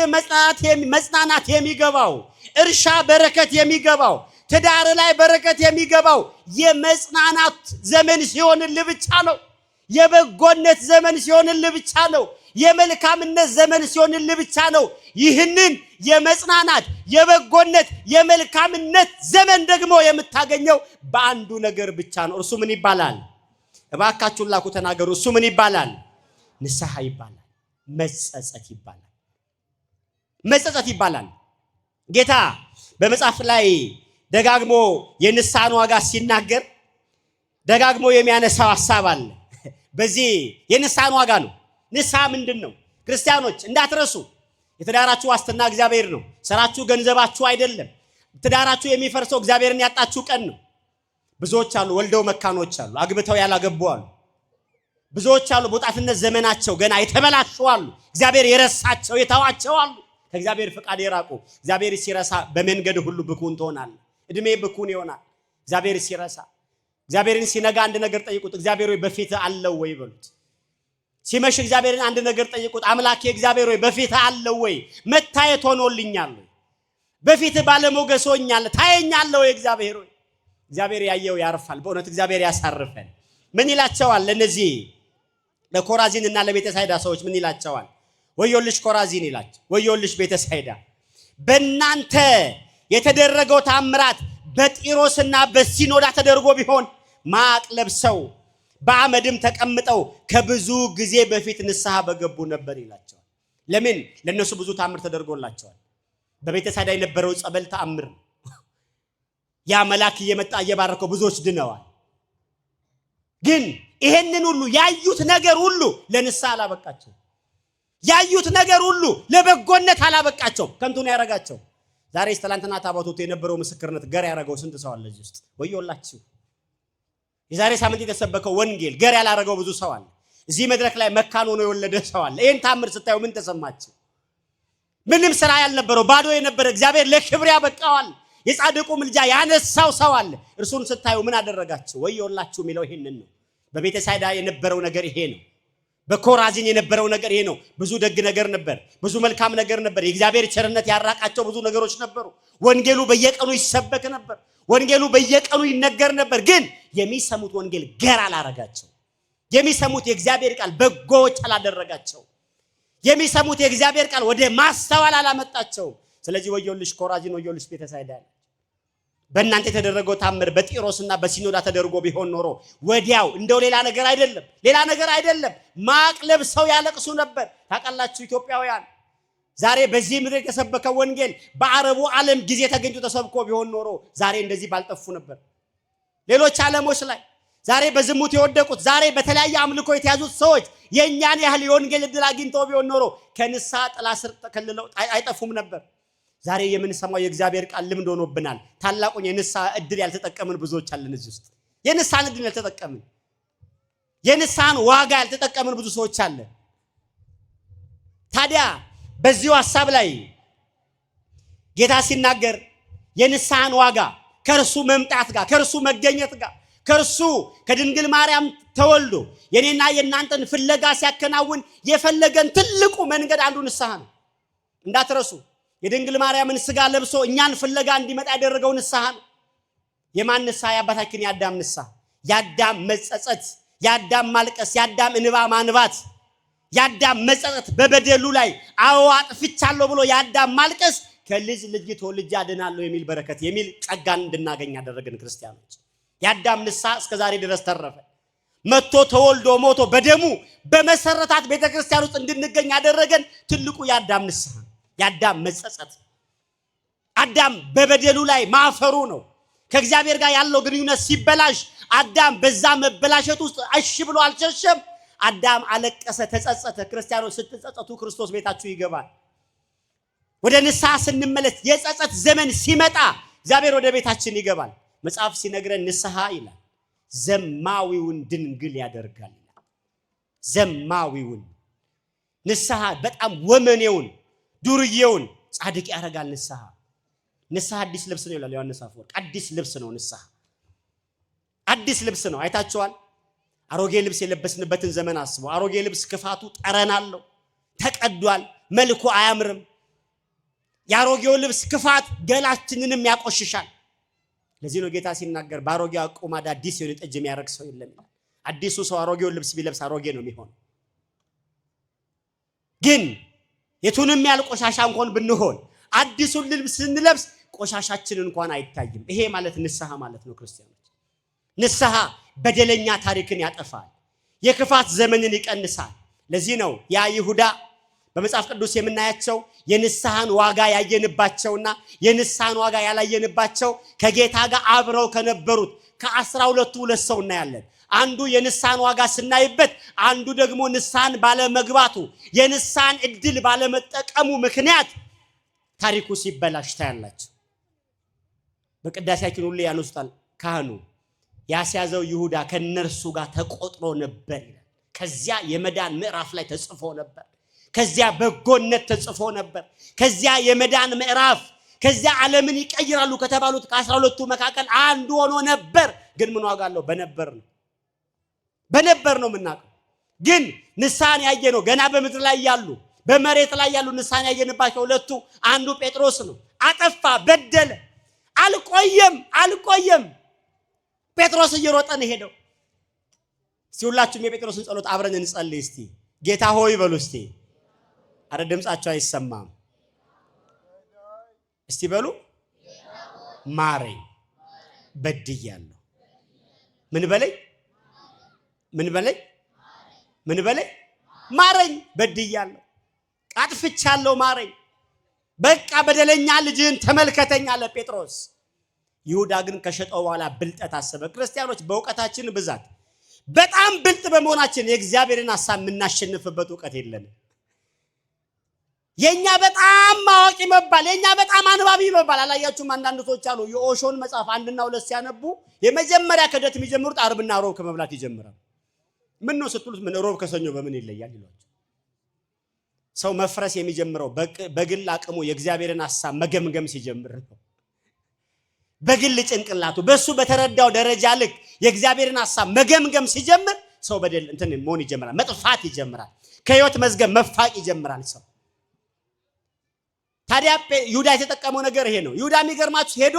መጽናናት የሚገባው፣ እርሻ በረከት የሚገባው፣ ትዳር ላይ በረከት የሚገባው የመጽናናት ዘመን ሲሆንልህ ብቻ ነው። የበጎነት ዘመን ሲሆንልህ ብቻ ነው። የመልካምነት ዘመን ሲሆንልህ ብቻ ነው። ይህንን የመጽናናት የበጎነት የመልካምነት ዘመን ደግሞ የምታገኘው በአንዱ ነገር ብቻ ነው። እርሱ ምን ይባላል? እባካችሁ ላኩ ተናገሩ። እሱ ምን ይባላል? ንስሐ ይባላል። መጸጸት ይባላል። መጸጸት ይባላል። ጌታ በመጽሐፍ ላይ ደጋግሞ የንስሐን ዋጋ ሲናገር ደጋግሞ የሚያነሳው ሐሳብ አለ። በዚህ የንስሐን ዋጋ ነው። ንስሐ ምንድን ነው? ክርስቲያኖች እንዳትረሱ፣ የትዳራችሁ ዋስትና እግዚአብሔር ነው። ስራችሁ ገንዘባችሁ አይደለም። ትዳራችሁ የሚፈርሰው እግዚአብሔርን ያጣችሁ ቀን ነው። ብዙዎች አሉ ወልደው መካኖች አሉ፣ አግብተው ያላገቡ አሉ። ብዙዎች አሉ በወጣትነት ዘመናቸው ገና የተበላሹ አሉ፣ እግዚአብሔር የረሳቸው የተዋቸው አሉ፣ ከእግዚአብሔር ፍቃድ የራቁ። እግዚአብሔር ሲረሳ በመንገድ ሁሉ ብኩን ትሆናለህ። እድሜ ብኩን ይሆናል። እግዚአብሔር ሲረሳ፣ እግዚአብሔርን ሲነጋ አንድ ነገር ጠይቁት። እግዚአብሔር ሆይ በፊትህ አለው ወይ በሉት። ሲመሽ እግዚአብሔርን አንድ ነገር ጠይቁት። አምላኬ እግዚአብሔር ሆይ በፊትህ አለው ወይ? መታየት ሆኖልኛል ወይ? በፊትህ ባለሞገስ ሆኛለሁ፣ ታየኛለህ ወይ? እግዚአብሔር ሆይ እግዚአብሔር ያየው ያርፋል። በእውነት እግዚአብሔር ያሳርፈን። ምን ይላቸዋል ለነዚህ ለኮራዚንና ለቤተሳይዳ ሰዎች? ምን ይላቸዋል? ወዮልሽ ኮራዚን ይላቸው፣ ወዮልሽ ቤተሳይዳ። በእናንተ የተደረገው ታምራት በጢሮስና በሲኖዳ ተደርጎ ቢሆን ማቅ ለብሰው በአመድም ተቀምጠው ከብዙ ጊዜ በፊት ንስሐ በገቡ ነበር ይላቸዋል። ለምን? ለነሱ ብዙ ተአምር ተደርጎላቸዋል። በቤተሳይዳ የነበረው ጸበል ተአምር ነው። ያ መልአክ እየመጣ እየባረከው ብዙዎች ድነዋል። ግን ይሄንን ሁሉ ያዩት ነገር ሁሉ ለንስሐ አላበቃቸው። ያዩት ነገር ሁሉ ለበጎነት አላበቃቸው። ከንቱ ነው ያረጋቸው። ዛሬ ትላንትና ታቦቱት የነበረው ምስክርነት ገር ያረገው ስንት ሰው አለ እዚህ ውስጥ? ወዮላችሁ። የዛሬ ሳምንት የተሰበከው ወንጌል ገር ያላረገው ብዙ ሰው አለ። እዚህ መድረክ ላይ መካን ሆኖ የወለደ ሰው አለ። ይሄን ታምር ስታዩ ምን ተሰማችሁ? ምንም ስራ ያልነበረው ባዶ የነበረ እግዚአብሔር ለክብር ያበቃዋል። የጻድቁ ምልጃ ያነሳው ሰው አለ። እርሱን ስታዩ ምን አደረጋችሁ? ወዮላችሁ የሚለው ይሄንን ነው። በቤተሳይዳ የነበረው ነገር ይሄ ነው። በኮራዚን የነበረው ነገር ይሄ ነው። ብዙ ደግ ነገር ነበር፣ ብዙ መልካም ነገር ነበር። የእግዚአብሔር ቸርነት ያራቃቸው ብዙ ነገሮች ነበሩ። ወንጌሉ በየቀኑ ይሰበክ ነበር። ወንጌሉ በየቀኑ ይነገር ነበር። ግን የሚሰሙት ወንጌል ገር አላረጋቸው። የሚሰሙት የእግዚአብሔር ቃል በጎዎች አላደረጋቸው። የሚሰሙት የእግዚአብሔር ቃል ወደ ማስተዋል አላመጣቸው። ስለዚህ ወዮልሽ ኮራዚን፣ ወዮልሽ ቤተሳይዳ። በእናንተ የተደረገው ታምር በጢሮስና በሲኖዳ ተደርጎ ቢሆን ኖሮ ወዲያው እንደው ሌላ ነገር አይደለም ማቅ ለብሰው ያለቅሱ ነበር። ታውቃላችሁ ኢትዮጵያውያን፣ ዛሬ በዚህ ምድር የተሰበከው ወንጌል በአረቡ ዓለም ጊዜ ተገኝቶ ተሰብኮ ቢሆን ኖሮ ዛሬ እንደዚህ ባልጠፉ ነበር። ሌሎች ዓለሞች ላይ ዛሬ በዝሙት የወደቁት፣ ዛሬ በተለያየ አምልኮ የተያዙት ሰዎች የኛን ያህል የወንጌል ዕድል አግኝተው ቢሆን ኖሮ ከንስሐ ጥላ ስር ተከልለው አይጠፉም ነበር። ዛሬ የምንሰማው የእግዚአብሔር ቃል ልምድ ሆኖብናል። ታላቁን የንስሐ ዕድል ያልተጠቀምን ብዙዎች አለን እዚህ ውስጥ። የንስሐን ዕድል ያልተጠቀምን፣ የንስሐን ዋጋ ያልተጠቀምን ብዙ ሰዎች አለን። ታዲያ በዚሁ ሐሳብ ላይ ጌታ ሲናገር የንስሐን ዋጋ ከእርሱ መምጣት ጋር፣ ከእርሱ መገኘት ጋር፣ ከእርሱ ከድንግል ማርያም ተወልዶ የኔና የእናንተን ፍለጋ ሲያከናውን የፈለገን ትልቁ መንገድ አንዱ ንስሐ ነው። እንዳትረሱ። የድንግል ማርያምን ስጋ ለብሶ እኛን ፍለጋ እንዲመጣ ያደረገው ንስሐ ነው። የማን ንስሐ? የአባታችን የአዳም ንስሐ። የአዳም መጸጸት፣ የአዳም ማልቀስ፣ የአዳም እንባ ማንባት፣ የአዳም መጸጸት በበደሉ ላይ አጥፍቻለሁ ብሎ የአዳም ማልቀስ ከልጅ ልጅ ተወልጄ አድናለሁ የሚል በረከት የሚል ጸጋን እንድናገኝ ያደረገን ክርስቲያኖች። የአዳም ንስሐ እስከ ዛሬ ድረስ ተረፈ። መጥቶ ተወልዶ ሞቶ በደሙ በመሰረታት ቤተክርስቲያን ውስጥ እንድንገኝ ያደረገን ትልቁ የአዳም ንስሐ፣ የአዳም መጸጸት። አዳም በበደሉ ላይ ማፈሩ ነው። ከእግዚአብሔር ጋር ያለው ግንኙነት ሲበላሽ አዳም በዛ መበላሸት ውስጥ እሺ ብሎ አልሸሸም። አዳም አለቀሰ፣ ተጸጸተ። ክርስቲያኖች ስትጸጸቱ ክርስቶስ ቤታችሁ ይገባል። ወደ ንስሐ ስንመለስ የጸጸት ዘመን ሲመጣ እግዚአብሔር ወደ ቤታችን ይገባል። መጽሐፍ ሲነግረን ንስሐ ይላል ዘማዊውን ድንግል ያደርጋል ይላል። ዘማዊውን ንስሐ በጣም ወመኔውን ዱርዬውን ጻድቅ ያደርጋል። ንስሐ አዲስ ልብስ ነው ይላል ዮሐንስ አፈወርቅ። አዲስ ልብስ ነው ንስሐ፣ አዲስ ልብስ ነው። አይታችኋል? አሮጌ ልብስ የለበስንበትን ዘመን አስቡ። አሮጌ ልብስ ክፋቱ ጠረን አለው፣ ተቀዷል፣ መልኩ አያምርም። የአሮጌው ልብስ ክፋት ገላችንንም ያቆሽሻል። ለዚህ ነው ጌታ ሲናገር በአሮጌ አቁማዳ አዲስ የሆነ ጠጅ የሚያረግ ሰው የለም። አዲሱ ሰው አሮጌውን ልብስ ቢለብስ አሮጌ ነው የሚሆነው። ግን የቱንም ያህል ቆሻሻ እንኳን ብንሆን አዲሱን ልብስ ስንለብስ ቆሻሻችን እንኳን አይታይም። ይሄ ማለት ንስሐ ማለት ነው ክርስቲያኖች። ንስሐ በደለኛ ታሪክን ያጠፋል፣ የክፋት ዘመንን ይቀንሳል። ለዚህ ነው ያ ይሁዳ በመጽሐፍ ቅዱስ የምናያቸው የንስሐን ዋጋ ያየንባቸውና የንስሐን ዋጋ ያላየንባቸው ከጌታ ጋር አብረው ከነበሩት ከ12ቱ ሁለት ሰው እናያለን። አንዱ የንስሐን ዋጋ ስናይበት፣ አንዱ ደግሞ ንስሐን ባለመግባቱ የንስሐን ዕድል ባለመጠቀሙ ምክንያት ታሪኩ ሲበላሽ ታያላችሁ። በቅዳሴያችን ሁሉ ያነሱታል። ካህኑ ያስያዘው ይሁዳ ከነርሱ ጋር ተቆጥሮ ነበር ይላል። ከዚያ የመዳን ምዕራፍ ላይ ተጽፎ ነበር። ከዚያ በጎነት ተጽፎ ነበር። ከዚያ የመዳን ምዕራፍ፣ ከዚያ ዓለምን ይቀይራሉ ከተባሉት ከ12ቱ መካከል አንዱ ሆኖ ነበር። ግን ምን ዋጋ አለው? በነበር ነው የምናውቀው። ግን ንስሐን ያየነው ገና በምድር ላይ ያሉ በመሬት ላይ ያሉ ንስሐን ያየንባቸው ሁለቱ አንዱ ጴጥሮስ ነው። አጠፋ፣ በደለ። አልቆየም ጴጥሮስ እየሮጠ ነው ሄደው። እስቲ ሁላችሁም የጴጥሮስን ጸሎት አብረን እንጸልይ እስቲ። ጌታ ሆይ በሉ እስቲ። አረ ድምጻችሁ አይሰማም። እስቲ በሉ። ማረኝ፣ በድያለሁ። ምን በለኝ ምን በለኝ ምን በለኝ ማረኝ፣ በድያለሁ፣ አጥፍቻለሁ፣ ማረኝ፣ በቃ በደለኛ ልጅን ተመልከተኝ አለ ጴጥሮስ። ይሁዳ ግን ከሸጠው በኋላ ብልጠት አሰበ። ክርስቲያኖች በእውቀታችን ብዛት በጣም ብልጥ በመሆናችን የእግዚአብሔርን ሐሳብ የምናሸንፍበት እውቀት የለንም። የኛ በጣም ማዋቂ መባል፣ የኛ በጣም አንባቢ መባል። አላያችሁም? አንዳንድ ሰዎች አሉ የኦሾን መጽሐፍ 1 እና 2 ሲያነቡ የመጀመሪያ ክደት የሚጀምሩት ዓርብና ሮብ ከመብላት ይጀምራል። ምን ነው ስትሉት ምን ሮብ ከሰኞ በምን ይለያል ይሏቸው። ሰው መፍረስ የሚጀምረው በግል አቅሙ የእግዚአብሔርን ሐሳብ መገምገም ሲጀምር ነው። በግል ጭንቅላቱ በሱ በተረዳው ደረጃ ልክ የእግዚአብሔርን ሐሳብ መገምገም ሲጀምር ሰው በደል እንትን መሆን ይጀምራል፣ መጥፋት ይጀምራል፣ ከህይወት መዝገብ መፋቅ ይጀምራል ሰው። ታዲያ ይሁዳ የተጠቀመው ነገር ይሄ ነው። ይሁዳ የሚገርማችሁ ሄዶ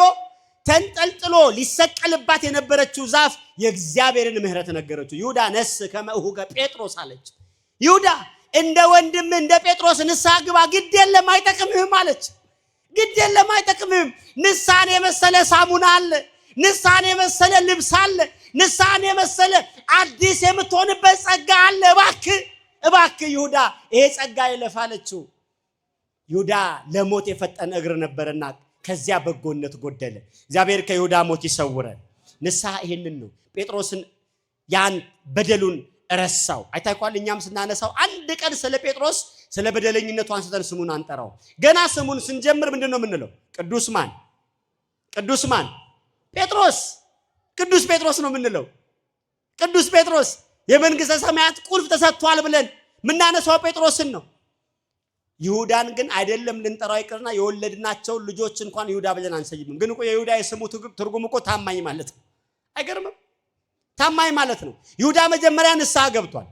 ተንጠልጥሎ ሊሰቀልባት የነበረችው ዛፍ የእግዚአብሔርን ምሕረት ነገረችው። ይሁዳ ነስ ከመኡሁገ ጴጥሮስ አለች። ይሁዳ እንደ ወንድም እንደ ጴጥሮስ ንስሐ ግባ፣ ግድ የለም አይጠቅምህም አለች። ግድ የለም አይጠቅምህም። ንስሐን የመሰለ ሳሙና አለ፣ ንስሐን የመሰለ ልብስ አለ፣ ንስሐን የመሰለ አዲስ የምትሆንበት ጸጋ አለ። እባክህ ይሁዳ ይሄ ጸጋ ይለፋለችው። ይሁዳ ለሞት የፈጠነ እግር ነበርና ከዚያ በጎነት ጎደለ። እግዚአብሔር ከይሁዳ ሞት ይሰውረን። ንስሐ ይሄንን ነው። ጴጥሮስን ያን በደሉን ረሳው። አይታይኳል። እኛም ስናነሳው አንድ ቀን ስለ ጴጥሮስ ስለ በደለኝነቱ አንስተን ስሙን አንጠራው። ገና ስሙን ስንጀምር ምንድነው የምንለው? ቅዱስ ማን? ቅዱስ ማን? ጴጥሮስ። ቅዱስ ጴጥሮስ ነው የምንለው። ቅዱስ ጴጥሮስ የመንግስተ ሰማያት ቁልፍ ተሰጥቷል ብለን ምናነሳው ጴጥሮስን ነው። ይሁዳን ግን አይደለም ልንጠራው ይቅርና የወለድናቸው ልጆች እንኳን ይሁዳ ብለን አንሰይምም። ግን እኮ የይሁዳ የስሙ ትርጉም እኮ ታማኝ ማለት ነው። አይገርምም? ታማኝ ማለት ነው። ይሁዳ መጀመሪያ ንስሐ ገብቷል።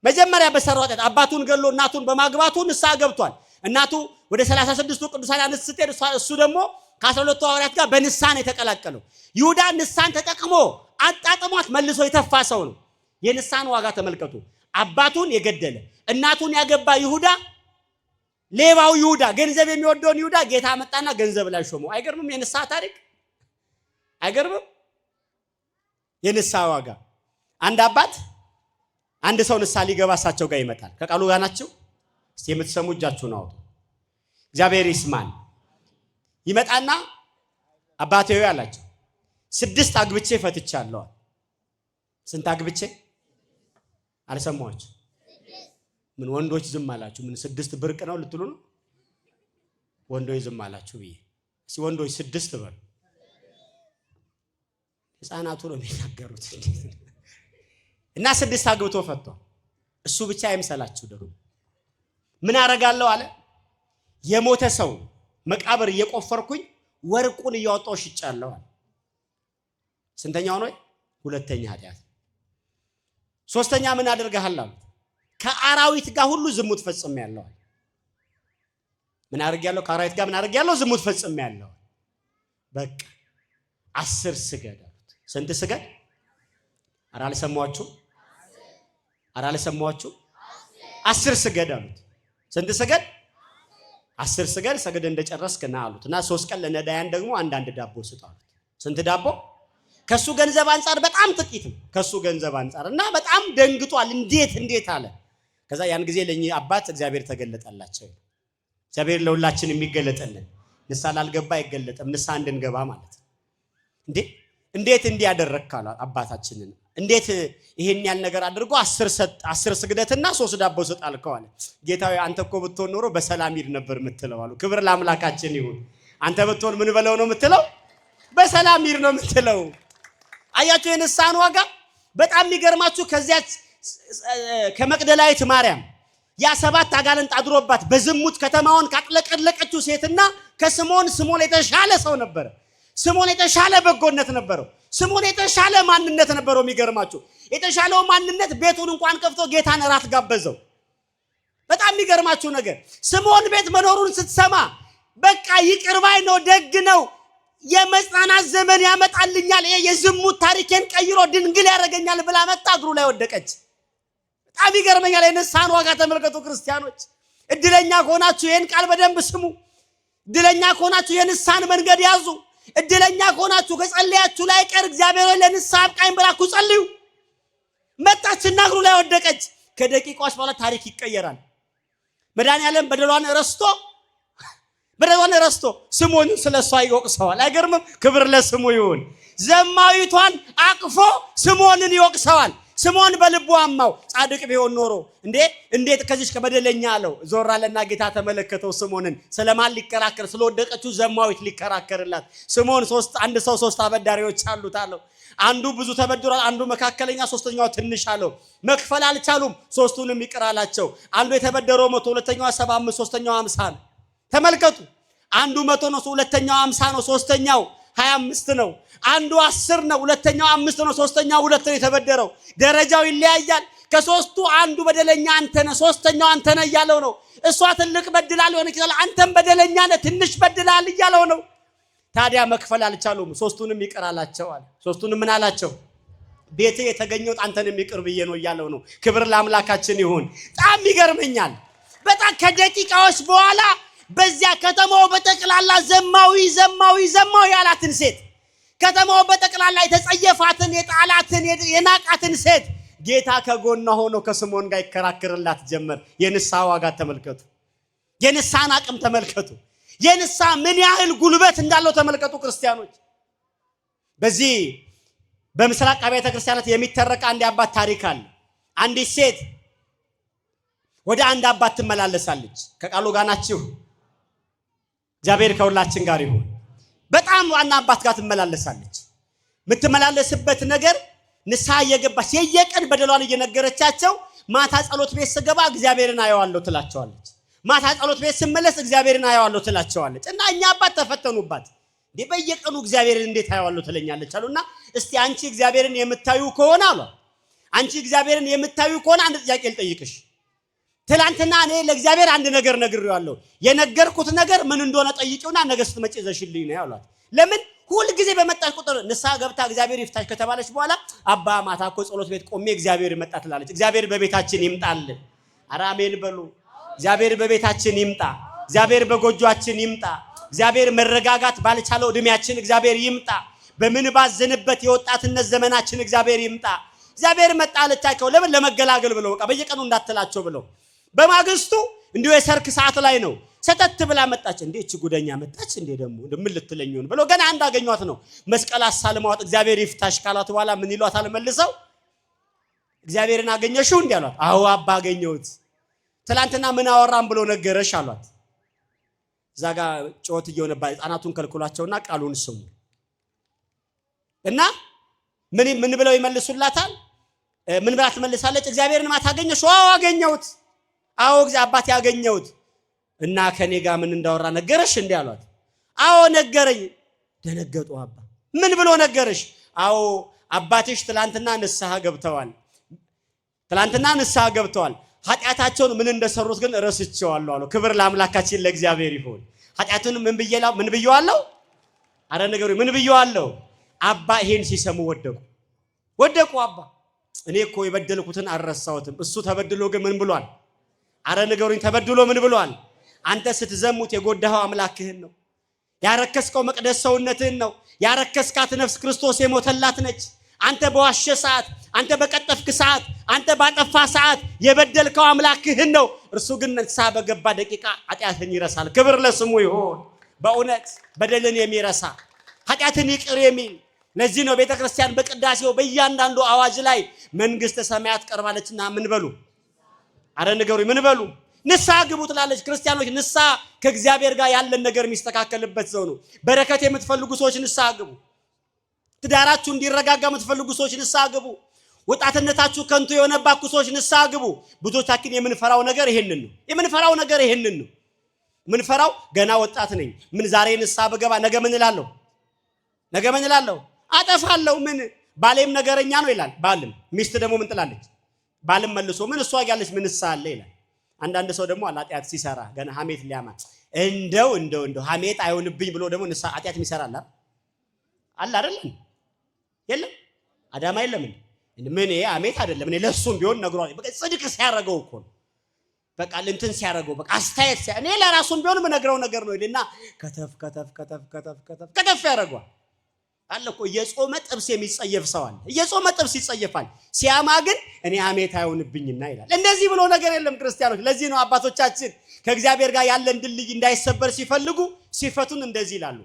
መጀመሪያ በሰራው ኃጢአት አባቱን ገሎ እናቱን በማግባቱ ንስሐ ገብቷል። እናቱ ወደ 36ቱ ቅዱሳን አንስት ስትሄድ እሱ ደግሞ ከ12ቱ ሐዋርያት ጋር በንስሐ ነው የተቀላቀለው። ይሁዳ ንስሐን ተጠቅሞ አጣጥሟት መልሶ የተፋ ሰው ነው። የንስሐን ዋጋ ተመልከቱ። አባቱን የገደለ እናቱን ያገባ ይሁዳ፣ ሌባው ይሁዳ፣ ገንዘብ የሚወደውን ይሁዳ ጌታ መጣና ገንዘብ ላይ ሾመው። አይገርምም? የንስሐ ታሪክ አይገርምም? የንስሐ ዋጋ። አንድ አባት አንድ ሰው ንስሐ ሊገባ እሳቸው ጋር ይመጣል። ከቃሉ ጋር ናችሁ? እስቲ የምትሰሙ እጃችሁን አውጡ። እግዚአብሔር ይስማን። ይመጣና አባቴ ሆይ አላቸው 6 አግብቼ ፈትቻለሁ። ስንት አግብቼ? አልሰማችሁ? ምን ወንዶች ዝም አላችሁ? ምን 6 ብርቅ ነው ልትሉ ነው? ወንዶች ዝም አላችሁ ብዬ እስቲ ወንዶች 6 በሉ። ህፃናቱ ነው የሚናገሩት። እና 6 አግብቶ ፈቷ። እሱ ብቻ አይምሰላችሁ ደግሞ ምን አረጋለሁ አለ። የሞተ ሰው መቃብር እየቆፈርኩኝ ወርቁን እያወጣው ሽጫለሁ አለ። ስንተኛው ነው? 2ኛ ኃጢአት። 3ኛ ምን አደርጋለሁ አለ። ከአራዊት ጋር ሁሉ ዝሙት ፈጽሜያለሁ አለ። ምን አደርጋለሁ? ከአራዊት ጋር ምን አደርጋለሁ? ዝሙት ፈጽሜያለሁ። በቃ 10 ስገድ አሉት። ስንት ስገድ? ኧረ አልሰማችሁ? 10 ስገድ አሉት። ስንት ስገድ? 10 ስገድ። ሰገድ እንደጨረስክ ና አሉት። እና 3 ቀን ለነዳያን ደግሞ አንዳንድ ዳቦ ስጥ አሉት። ስንት ዳቦ? ከሱ ገንዘብ አንፃር በጣም ጥቂት ነው። ከሱ ገንዘብ አንፃር እና በጣም ደንግጧል። እንዴት አለ። ከዛ ያን ጊዜ ለኛ አባት እግዚአብሔር ተገለጠላቸው። እግዚአብሔር ለሁላችን የሚገለጠልን ንስሐ ላልገባ አይገለጥም። ንስሐ እንድንገባ ማለት ነው። እንዴት እንዲያደረክ አለ አባታችንን። እንዴት ይሄን ያል ነገር አድርጎ 10 ስግደትና 3 ዳቦ ሰጥ አልከው አለ። ጌታዬ አንተ እኮ ብትሆን ኖሮ በሰላም ይድ ነበር የምትለው አሉ። ክብር ለአምላካችን ይሁን። አንተ ብትሆን ምን በለው ነው የምትለው? በሰላም ይድ ነው የምትለው። አያችሁ የንስሐን ዋጋ። በጣም የሚገርማችሁ ከዚያች ከመቅደላዊት ማርያም ያ 7 አጋንንት አድሮባት በዝሙት ከተማውን ካጥለቀለቀችው ሴትና ከስምዖን የተሻለ ሰው ነበር። ስምዖን የተሻለ በጎነት ነበረው። ስምዖን የተሻለ ማንነት ነበረው። የሚገርማችሁ የተሻለው ማንነት ቤቱን እንኳን ከፍቶ ጌታን እራት ጋበዘው። በጣም የሚገርማችሁ ነገር ስምዖን ቤት መኖሩን ስትሰማ በቃ ይቅርባይ ነው፣ ደግ ነው፣ የመጽናናት ዘመን ያመጣልኛል፣ የዝሙት ታሪኬን ቀይሮ ድንግል ያደርገኛል ብላ መጣ እግሩ ላይ ወደቀች። በጣም ይገርመኛል። የንስሐን ዋጋ ተመልከቱ ክርስቲያኖች። እድለኛ ከሆናችሁ ይህን ቃል በደንብ ስሙ። እድለኛ ከሆናችሁ የንስሐን መንገድ ያዙ። እድለኛ ከሆናችሁ ከጸለያችሁ ላይ ቀር እግዚአብሔር ለንስሐ አብቃኝ ብላችሁ ጸልዩ። መጣችና እግሩ ላይ ወደቀች። ከደቂቃዎች በኋላ ታሪክ ይቀየራል። መድኃኒዓለም በደሏን ረስቶ ስምዖንን ስለሷ ይወቅሰዋል። አይገርምም? ክብር ለስሙ ይሁን። ዘማዊቷን አቅፎ ስምዖንን ይወቅሰዋል። ስምዖን በልቡ አማው ጻድቅ ቢሆን ኖሮ እንዴት ከዚህ ከበደለኛ አለው። ዞር አለና ጌታ ተመለከተው ስምዖንን። ስለማን ሊከራከር? ስለወደቀችው ዘማዊት ሊከራከርላት። ስምዖን አንድ ሰው 3 አበዳሪዎች አሉት አለው። አንዱ ብዙ ተበድሯል፣ አንዱ መካከለኛ፣ ሶስተኛው ትንሽ አለው። መክፈል አልቻሉም፣ ሶስቱንም ይቅር አላቸው። አንዱ የተበደረው 100፣ ሁለተኛው 75፣ ሶስተኛው 50 ነው። ተመልከቱ። አንዱ 100 ነው፣ ሁለተኛው 50 ነው፣ ሶስተኛው 25 ነው። አንዱ 10 ነው፣ ሁለተኛው 5 ነው፣ ሶስተኛው 2 ነው የተበደረው። ደረጃው ይለያያል። ከሶስቱ አንዱ በደለኛ አንተ ነህ፣ ሶስተኛው አንተ ነህ እያለው ነው። እሷ ትልቅ በድላ ሊሆን ይችላል፣ አንተም በደለኛ ነህ፣ ትንሽ በድላል እያለው ነው። ታዲያ መክፈል አልቻሉም፣ ሶስቱንም ይቅር አላቸው አለ። ሶስቱንም ምን አላቸው? ቤቴ የተገኘው አንተንም ይቅር ብዬ ነው እያለው ነው። ክብር ለአምላካችን ይሁን። በጣም ይገርመኛል። በጣም ከደቂቃዎች በኋላ በዚያ ከተማው በጠቅላላ ዘማዊ ያላትን ሴት፣ ከተማው በጠቅላላ የተጸየፋትን፣ የጣላትን፣ የናቃትን ሴት ጌታ ከጎኗ ሆኖ ከስምዖን ጋር ይከራከርላት ጀመር። የንስሐ ዋጋ ተመልከቱ። የንስሐን አቅም ተመልከቱ። የንስሐ ምን ያህል ጉልበት እንዳለው ተመልከቱ ክርስቲያኖች። በዚህ በምስራቅ አብያተ ክርስቲያናት የሚተረክ አንድ አባት ታሪክ አለ። አንዲት ሴት ወደ አንድ አባት ትመላለሳለች። ከቃሉ ጋር ናችሁ? እግዚአብሔር ከሁላችን ጋር ይሁን። በጣም ዋና አባት ጋር ትመላለሳለች። የምትመላለስበት ነገር ንስሐ እየገባች የየቀን በደሏን እየነገረቻቸው ማታ ጸሎት ቤት ስገባ እግዚአብሔርን አየዋለሁ ትላቸዋለች። ማታ ጸሎት ቤት ስመለስ እግዚአብሔርን አየዋለሁ ትላቸዋለች። እና እኛ አባት ተፈተኑባት። በየቀኑ እግዚአብሔርን እንዴት አየዋለሁ ትለኛለች አሉና እስቲ አንቺ እግዚአብሔርን የምታዩ ከሆነ አሉ፣ አንቺ እግዚአብሔርን የምታዩ ከሆነ አንድ ጥያቄ ልጠይቅሽ። ትላንትና እኔ ለእግዚአብሔር አንድ ነገር ነግሬዋለሁ። የነገርኩት ነገር ምን እንደሆነ ጠይቂውና ነገ ስትመጪ ዘሽልኝ ነው ያሏት። ለምን ሁል ጊዜ በመጣች ቁጥር ንስሐ ገብታ እግዚአብሔር ይፍታሽ ከተባለች በኋላ አባ ማታ እኮ ጸሎት ቤት ቆሜ እግዚአብሔር ይመጣ ትላለች። እግዚአብሔር በቤታችን ይምጣልን። ኧረ አሜን በሉ። እግዚአብሔር በቤታችን ይምጣ። እግዚአብሔር በጎጆአችን ይምጣ። እግዚአብሔር መረጋጋት ባልቻለው እድሜያችን እግዚአብሔር ይምጣ። በምን ባዘንበት የወጣትነት ዘመናችን እግዚአብሔር ይምጣ። እግዚአብሔር መጣ አለቻቸው። ለምን? ለመገላገል ብለው በቃ በየቀኑ እንዳትላቸው ብለው። በማግስቱ እንዲሁ የሰርክ ሰዓት ላይ ነው ሰተት ብላ መጣች። እቺ ጉደኛ መጣች ደግሞ ምን ልትለኝ ነው ብለው ገና እንዳገኟት ነው መስቀል አሳልመዋት እግዚአብሔር ይፍታሽ ካሏት በኋላ ምን ይሏታል መልሰው? እግዚአብሔርን አገኘሽው እንዴ አሏት። አዎ አባ አገኘሁት። ትላንትና ምን አወራን ብሎ ነገረሽ አሏት። እዛ ጋር ጮት እየሆነባት ህፃናቱን ከልክሏቸውና ቃሉን ስሙ እና ምን ብለው ይመልሱላታል? ምን ብላ ትመልሳለች? እግዚአብሔርን ማታገኘሽ? አዎ አገኘሁት። አዎ አባቴ አገኘሁት። እና ከኔ ጋር ምን እንዳወራ ነገረሽ እንዴ አሏት። አዎ ነገረኝ። ደነገጡ። አባ ምን ብሎ ነገረሽ? አዎ አባትሽ ትላንትና ንስሐ ገብተዋል። ኃጢአታቸውን ምን እንደሰሩት ግን ረስቼዋለሁ አሉ። ክብር ለአምላካችን ለእግዚአብሔር ይሁን። ኃጢአቱን ምን ብየዋለሁ? አረ ነገሩ ምን ብየዋለሁ? አባ ይሄን ሲሰሙ ወደቁ። አባ እኔ እኮ የበደልኩትን አልረሳሁትም። እሱ ተበድሎ ግን ምን ብሏል? አረ ነገሩኝ ተበድሎ ምን ብሏል? አንተ ስትዘሙት የጎዳኸው አምላክህን ነው። ያረከስከው መቅደስ ሰውነትህን ነው። ያረከስካት ነፍስ ክርስቶስ የሞተላት ነች። አንተ በዋሸ ሰዓት፣ አንተ በቀጠፍክ ሰዓት፣ አንተ ባጠፋ ሰዓት የበደልከው አምላክህን ነው። እርሱ ግን ንስሐ በገባ ደቂቃ ኃጢአትን ይረሳል። ክብር ለስሙ ይሁን። በእውነት በደልን የሚረሳ ኃጢአትን ይቅር የሚል ለዚህ ነው ቤተክርስቲያን በቅዳሴው በእያንዳንዱ አዋጅ ላይ መንግስተ ሰማያት ቀርባለችና ምን በሉ? አረ ንገሩኝ ምን በሉ? ንስሐ ግቡ ትላለች። ክርስቲያኖች ንስሐ ከእግዚአብሔር ጋር ያለን ነገር የሚስተካከልበት ሰው ነው። በረከት የምትፈልጉ ሰዎች ንስሐ ግቡ። ትዳራችሁ እንዲረጋጋ የምትፈልጉ ሰዎች ንስሐ ግቡ። ወጣትነታችሁ ከንቱ የሆነባችሁ ሰዎች ንስሐ ግቡ። ብዙዎቻችን የምንፈራው ነገር ይሄንን ነው። ምንፈራው ገና ወጣት ነኝ፣ ምን ዛሬ ንስሐ በገባ ነገ ምን እላለሁ? አጠፋለሁ። ምን ባሌም ነገረኛ ነው ይላል። ባልም ሚስት ደግሞ ምን ትላለች? ባልም መልሶ ምን እሷ ያለች ምን ንስሐ አለ ይላል። አንዳንድ ሰው ደግሞ ኃጢአት ሲሰራ ገና ሐሜት ሊያማ እንደው ሐሜት አይሆንብኝ ብሎ ደግሞ ንስሐ ኃጢአት ይሰራል አለ አይደለም? የለም አዳማ የለም ምን ሐሜት አይደለም። እኔ ለሱም ቢሆን ነግሯል። በቃ ጽድቅ ሲያረገው እኮ ነው። በቃ እንትን ሲያደርገው በቃ አስተያየት እኔ ለራሱም ቢሆን ምነግረው ነገር ነው ይልና ከተፍ ያደርገዋል አለ እኮ እየጾመ ጥብስ የሚጸየፍ ሰው አለ እየጾመ ጥብስ ይጸየፋል ሲያማ ግን እኔ አሜት አይሆንብኝና ይላል እንደዚህ ብሎ ነገር የለም ክርስቲያኖች ለዚህ ነው አባቶቻችን ከእግዚአብሔር ጋር ያለን ድልድይ እንዳይሰበር ሲፈልጉ ሲፈቱን እንደዚህ ይላሉ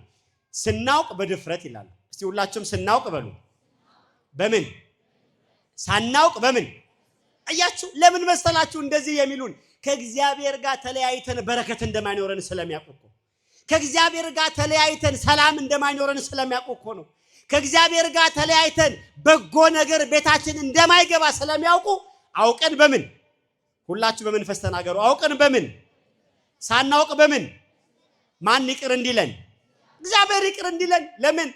ስናውቅ በድፍረት ይላሉ እስቲ ሁላችሁም ስናውቅ በሉ በምን ሳናውቅ በምን አያችሁ ለምን መሰላችሁ እንደዚህ የሚሉን ከእግዚአብሔር ጋር ተለያይተን በረከት እንደማይኖረን ስለሚያውቁ ከእግዚአብሔር ጋር ተለያይተን ሰላም እንደማይኖረን ስለሚያውቁ ነው ከእግዚአብሔር ጋር ተለያይተን በጎ ነገር ቤታችን እንደማይገባ ስለሚያውቁ አውቀን በምን ሁላችሁ በመንፈስ ተናገሩ አውቀን በምን ሳናውቅ በምን ማን ይቅር እንዲለን እግዚአብሔር ይቅር እንዲለን ለምን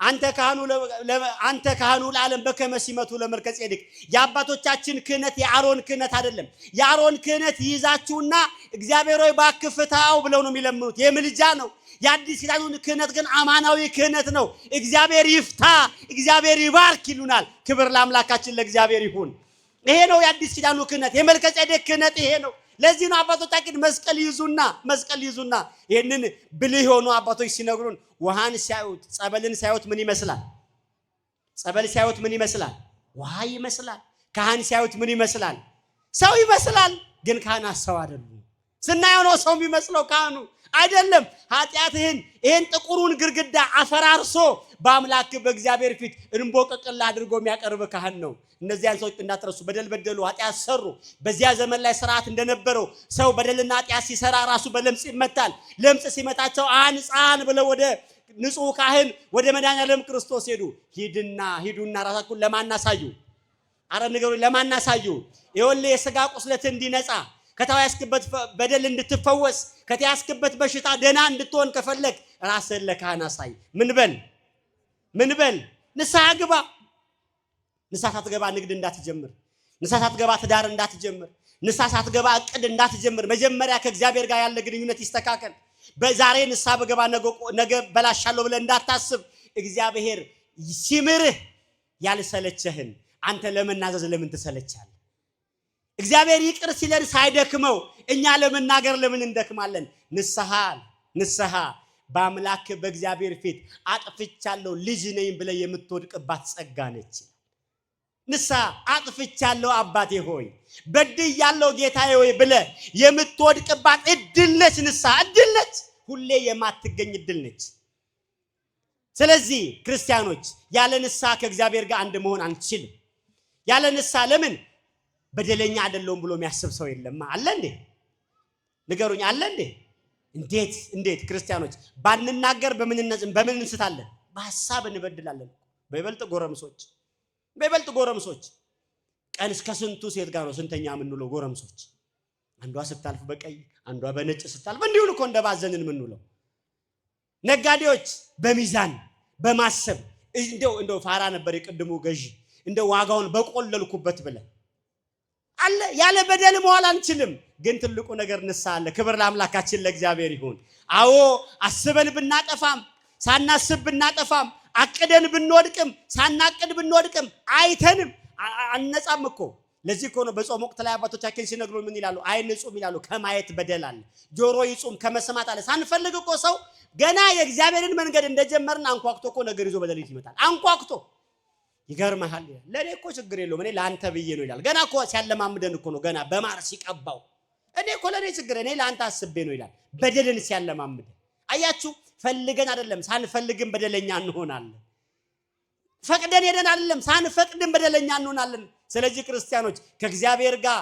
አንተ ካህኑ ለዓለም በከመ ሲመቱ ለመልከጼዴቅ የአባቶቻችን ክህነት የአሮን ክህነት አይደለም የአሮን ክህነት ይዛችሁና እግዚአብሔር ሆይ ባክፍታው ብለው ነው የሚለምኑት የምልጃ ነው የአዲስ ኪዳኑን ክህነት ግን አማናዊ ክህነት ነው እግዚአብሔር ይፍታ እግዚአብሔር ይባርክ ይሉናል ክብር ለአምላካችን ለእግዚአብሔር ይሁን ይሄ ነው የአዲስ ኪዳኑ ክህነት የመልከጼዴቅ ክህነት ይሄ ነው ለዚህ ነው አባቶቻችን መስቀል ይዙና ይሄንን ብልህ ሆኖ አባቶች ሲነግሩን ውሃን ሲያዩት ጸበልን ሲያዩት ምን ይመስላል ጸበል ሲያዩት ምን ይመስላል ውሃ ይመስላል ካህን ሲያዩት ምን ይመስላል ሰው ይመስላል ግን ካህናት ሰው አይደሉም ስናየው ነው ሰው የሚመስለው ካህኑ አይደለም ኃጢአትህን ይሄን ጥቁሩን ግርግዳ አፈራርሶ በአምላክ በእግዚአብሔር ፊት እንቦቀቅላ አድርጎ የሚያቀርብ ካህን ነው እነዚያን ሰዎች እንዳትረሱ በደል በደሉ ኃጢአት ሰሩ በዚያ ዘመን ላይ ሥርዓት እንደነበረው ሰው በደልና ኃጢአት ሲሰራ ራሱ በለምጽ ይመታል ለምጽ ሲመታቸው አንጻን ብለው ወደ ንጹህ ካህን ወደ መድኃኒዓለም ክርስቶስ ሂዱና ራሳችሁን ለማናሳዩ አረ ንገሩ ለማናሳዩ ይኸውልህ የሥጋ ቁስለት እንዲነጻ ከተያዝክበት በደል እንድትፈወስ ከተያዝክበት በሽታ ደና እንድትሆን ከፈለክ ራስህን ለካህን አሳይ ምን በል ንስሐ ግባ ንስሐ ሳትገባ ንግድ እንዳትጀምር ንስሐ ሳትገባ ትዳር እንዳትጀምር ንስሐ ሳትገባ እቅድ እንዳትጀምር መጀመሪያ ከእግዚአብሔር ጋር ያለ ግንኙነት ይስተካከል በዛሬ ንስሐ በገባ ነገ በላሻለሁ ብለህ እንዳታስብ እግዚአብሔር ሲምርህ ያልሰለቸህን አንተ ለመናዘዝ ለምን ትሰለቻለህ እግዚአብሔር ይቅር ሲለን ሳይደክመው እኛ ለመናገር ለምን እንደክማለን ንስሐ በአምላክ በእግዚአብሔር ፊት አጥፍቻለሁ ልጅ ነኝ ብለህ የምትወድቅባት ጸጋ ነች ንስሐ አጥፍቻለሁ አባቴ ሆይ በድያለሁ ጌታዬ ሆይ ብለህ የምትወድቅባት እድል ነች ንስሐ እድል ነች ሁሌ የማትገኝ እድል ነች ስለዚህ ክርስቲያኖች ያለ ንስሐ ከእግዚአብሔር ጋር አንድ መሆን አንችልም ያለ ንስሐ ለምን በደለኛ አይደለም ብሎ የሚያስብ ሰው የለም አለ እንዴ ንገሩኝ አለ እንዴ እንዴት ክርስቲያኖች ባንናገር በምን እንስታለን በሐሳብ እንበድላለን በይበልጥ ጎረምሶች ቀን እስከ ስንቱ ሴት ጋር ነው ስንተኛ ምንውለው ጎረምሶች አንዷ ስታልፍ በቀይ አንዷ በነጭ ስታልፍ እንዲሁ እኮ እንደባዘንን ምንውለው ነጋዴዎች በሚዛን በማሰብ እንደው ፋራ ነበር የቀድሞ ገዢ እንደው ዋጋውን በቆለልኩበት ብለ አለ ያለ በደል መዋል አንችልም ግን ትልቁ ነገር ንስሐ አለ ክብር ለአምላካችን ለእግዚአብሔር ይሁን አዎ አስበን ብናጠፋም ሳናስብ ብናጠፋም አቅደን ብንወድቅም ሳናቅድ ብንወድቅም አይተንም አንነጻም እኮ ለዚህ እኮ ነው በጾም ወቅት ላይ አባቶቻችን ሲነግሩ ምን ይላሉ አይን ጹም ይላሉ ከማየት በደል አለ ጆሮ ይጹም ከመስማት አለ ሳንፈልግ እኮ ሰው ገና የእግዚአብሔርን መንገድ እንደጀመርን አንኳክቶ እኮ ነገር ይዞ በደል ይመጣል አንኳክቶ ይገርማል ለኔ እኮ ችግር የለውም እኔ ላንተ ብዬ ነው ይላል ገና እኮ ሲያለማምደን እኮ ነው ገና በማር ሲቀባው እኔ እኮ ለኔ ችግር እኔ ላንተ አስቤ ነው ይላል በደልን ሲያለማምደን አያችሁ ፈልገን አይደለም ሳንፈልግም በደለኛ እንሆናለን ፈቅደን ሄደን አይደለም ሳንፈቅድም በደለኛ እንሆናለን ስለዚህ ክርስቲያኖች ከእግዚአብሔር ጋር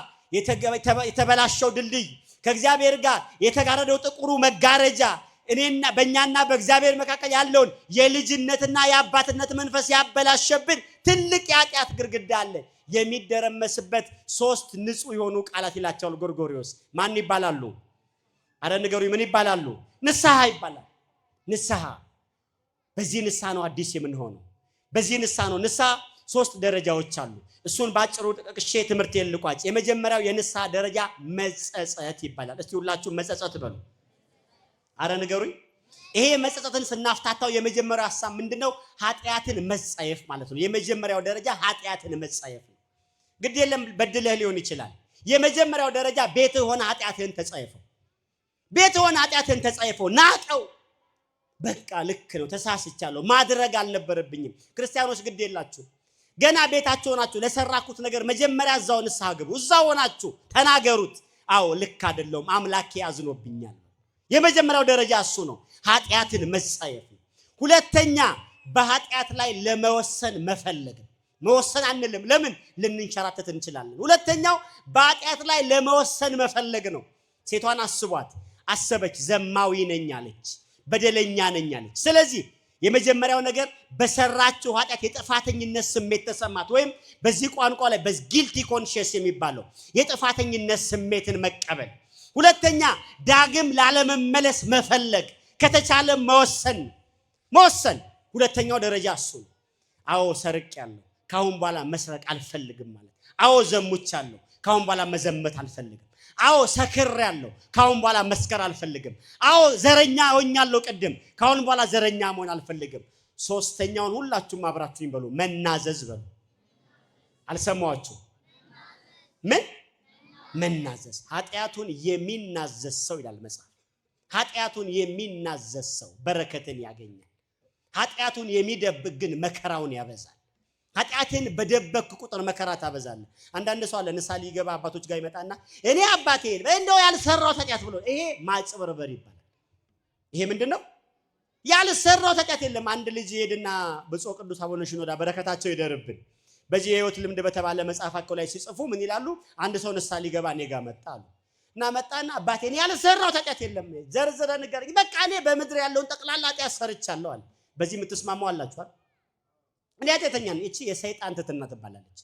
የተበላሸው ድልድይ ከእግዚአብሔር ጋር የተጋረደው ጥቁሩ መጋረጃ እኔና በእኛና በእግዚአብሔር መካከል ያለውን የልጅነትና የአባትነት መንፈስ ያበላሸብን ትልቅ የኃጢአት ግርግዳ አለ የሚደረመስበት ሶስት ንጹህ የሆኑ ቃላት ይላቸዋል ጎርጎርዮስ ማን ይባላሉ አረ ንገሩኝ ምን ይባላሉ ንስሐ ይባላል ንስሐ በዚህ ንስሐ ነው አዲስ የምንሆነው በዚህ ንስሐ ነው ንስሐ ሶስት ደረጃዎች አሉ እሱን ባጭሩ ጥቅሼ ትምህርት የልቋጭ የመጀመሪያው የንስሐ ደረጃ መጸጸት ይባላል እስቲ ሁላችሁ መጸጸት በሉ አረ ንገሩኝ ይሄ መጸጸትን ስናፍታታው የመጀመሪያው ሐሳብ ምንድነው ኃጢአትን መጸየፍ ማለት ነው የመጀመሪያው ደረጃ ኃጢአትን መጸየፍ ነው ግድ የለም በድለህ ሊሆን ይችላል የመጀመሪያው ደረጃ ቤት ሆነ ኃጢአትህን ተጸየፈው። ቤት ሆነ ኃጢአትህን ተጸየፈው፣ ናቀው። በቃ ልክ ነው፣ ተሳስቻለሁ፣ ማድረግ አልነበረብኝም። ክርስቲያኖች ግድ የላችሁ ገና ቤታችሁ ሆናችሁ ለሰራኩት ነገር መጀመሪያ እዛው ንስሐ ግቡ። እዛው ሆናችሁ ተናገሩት። አዎ ልክ አይደለም፣ አምላኬ አዝኖብኛል። የመጀመሪያው ደረጃ እሱ ነው፣ ኃጢአትን መጸየፍ። ሁለተኛ በኃጢአት ላይ ለመወሰን መፈለግ። መወሰን አንልም፣ ለምን ልንንሸራተት እንችላለን። ሁለተኛው በኃጢአት ላይ ለመወሰን መፈለግ ነው። ሴቷን አስቧት፣ አሰበች፣ ዘማዊ ነኝ አለች፣ በደለኛ ነኝ አለች። ስለዚህ የመጀመሪያው ነገር በሰራችው ኃጢአት የጥፋተኝነት ስሜት ተሰማት፣ ወይም በዚህ ቋንቋ ላይ በጊልቲ ኮንሺየስ የሚባለው የጥፋተኝነት ስሜትን መቀበል። ሁለተኛ ዳግም ላለመመለስ መፈለግ፣ ከተቻለ መወሰን። ሁለተኛው ደረጃ እሱ ነው። አዎ ሰርቄያለሁ፣ ካሁን በኋላ መስረቅ አልፈልግም ማለት። አዎ ዘሙቻለሁ፣ ካሁን በኋላ መዘመት አልፈልግም። አዎ ሰክሬያለሁ፣ ካሁን በኋላ መስከር አልፈልግም። አዎ ዘረኛ ሆኛለሁ ቅድም፣ ካሁን በኋላ ዘረኛ መሆን አልፈልግም። ሶስተኛውን ሁላችሁም አብራችሁኝ በሉ፣ መናዘዝ በሉ። አልሰማችሁ? ምን መናዘዝ? ኃጢአቱን የሚናዘዝ ሰው ይላል መጽሐፍ። ኃጢአቱን የሚናዘዝ ሰው በረከትን ያገኛል። ኃጢአቱን የሚደብቅ ግን መከራውን ያበዛል። ኃጢአትን በደበክ ቁጥር መከራ ታበዛለህ። አንዳንድ ሰው አለ ንስሐ ሊገባ አባቶች ጋር ይመጣና እኔ አባቴ እንደው ያልሰራው ኃጢአት ብሎ፣ ይሄ ማጭበርበር ይባላል። ይሄ ምንድነው? ያልሰራው ኃጢአት የለም። አንድ ልጅ ሄድና ብፁዕ ቅዱስ አቡነ ሽኖዳ በረከታቸው ይደርብን በዚህ የህይወት ልምድ በተባለ መጽሐፋቸው ላይ ሲጽፉ ምን ይላሉ? አንድ ሰው ንስሐ ሊገባ እኔ ጋር መጣሉ እና መጣና አባቴ እኔ ያልሰራው ኃጢአት የለም ዘርዝረ ንገረኝ፣ በቃ እኔ በምድር ያለውን ጠቅላላ ኃጢአት ሰርቻለሁ አለ። በዚህ የምትስማሙ አላችኋል? እኔ ኃጢአተኛ ነኝ። እቺ የሰይጣን ትትና ትባላለች።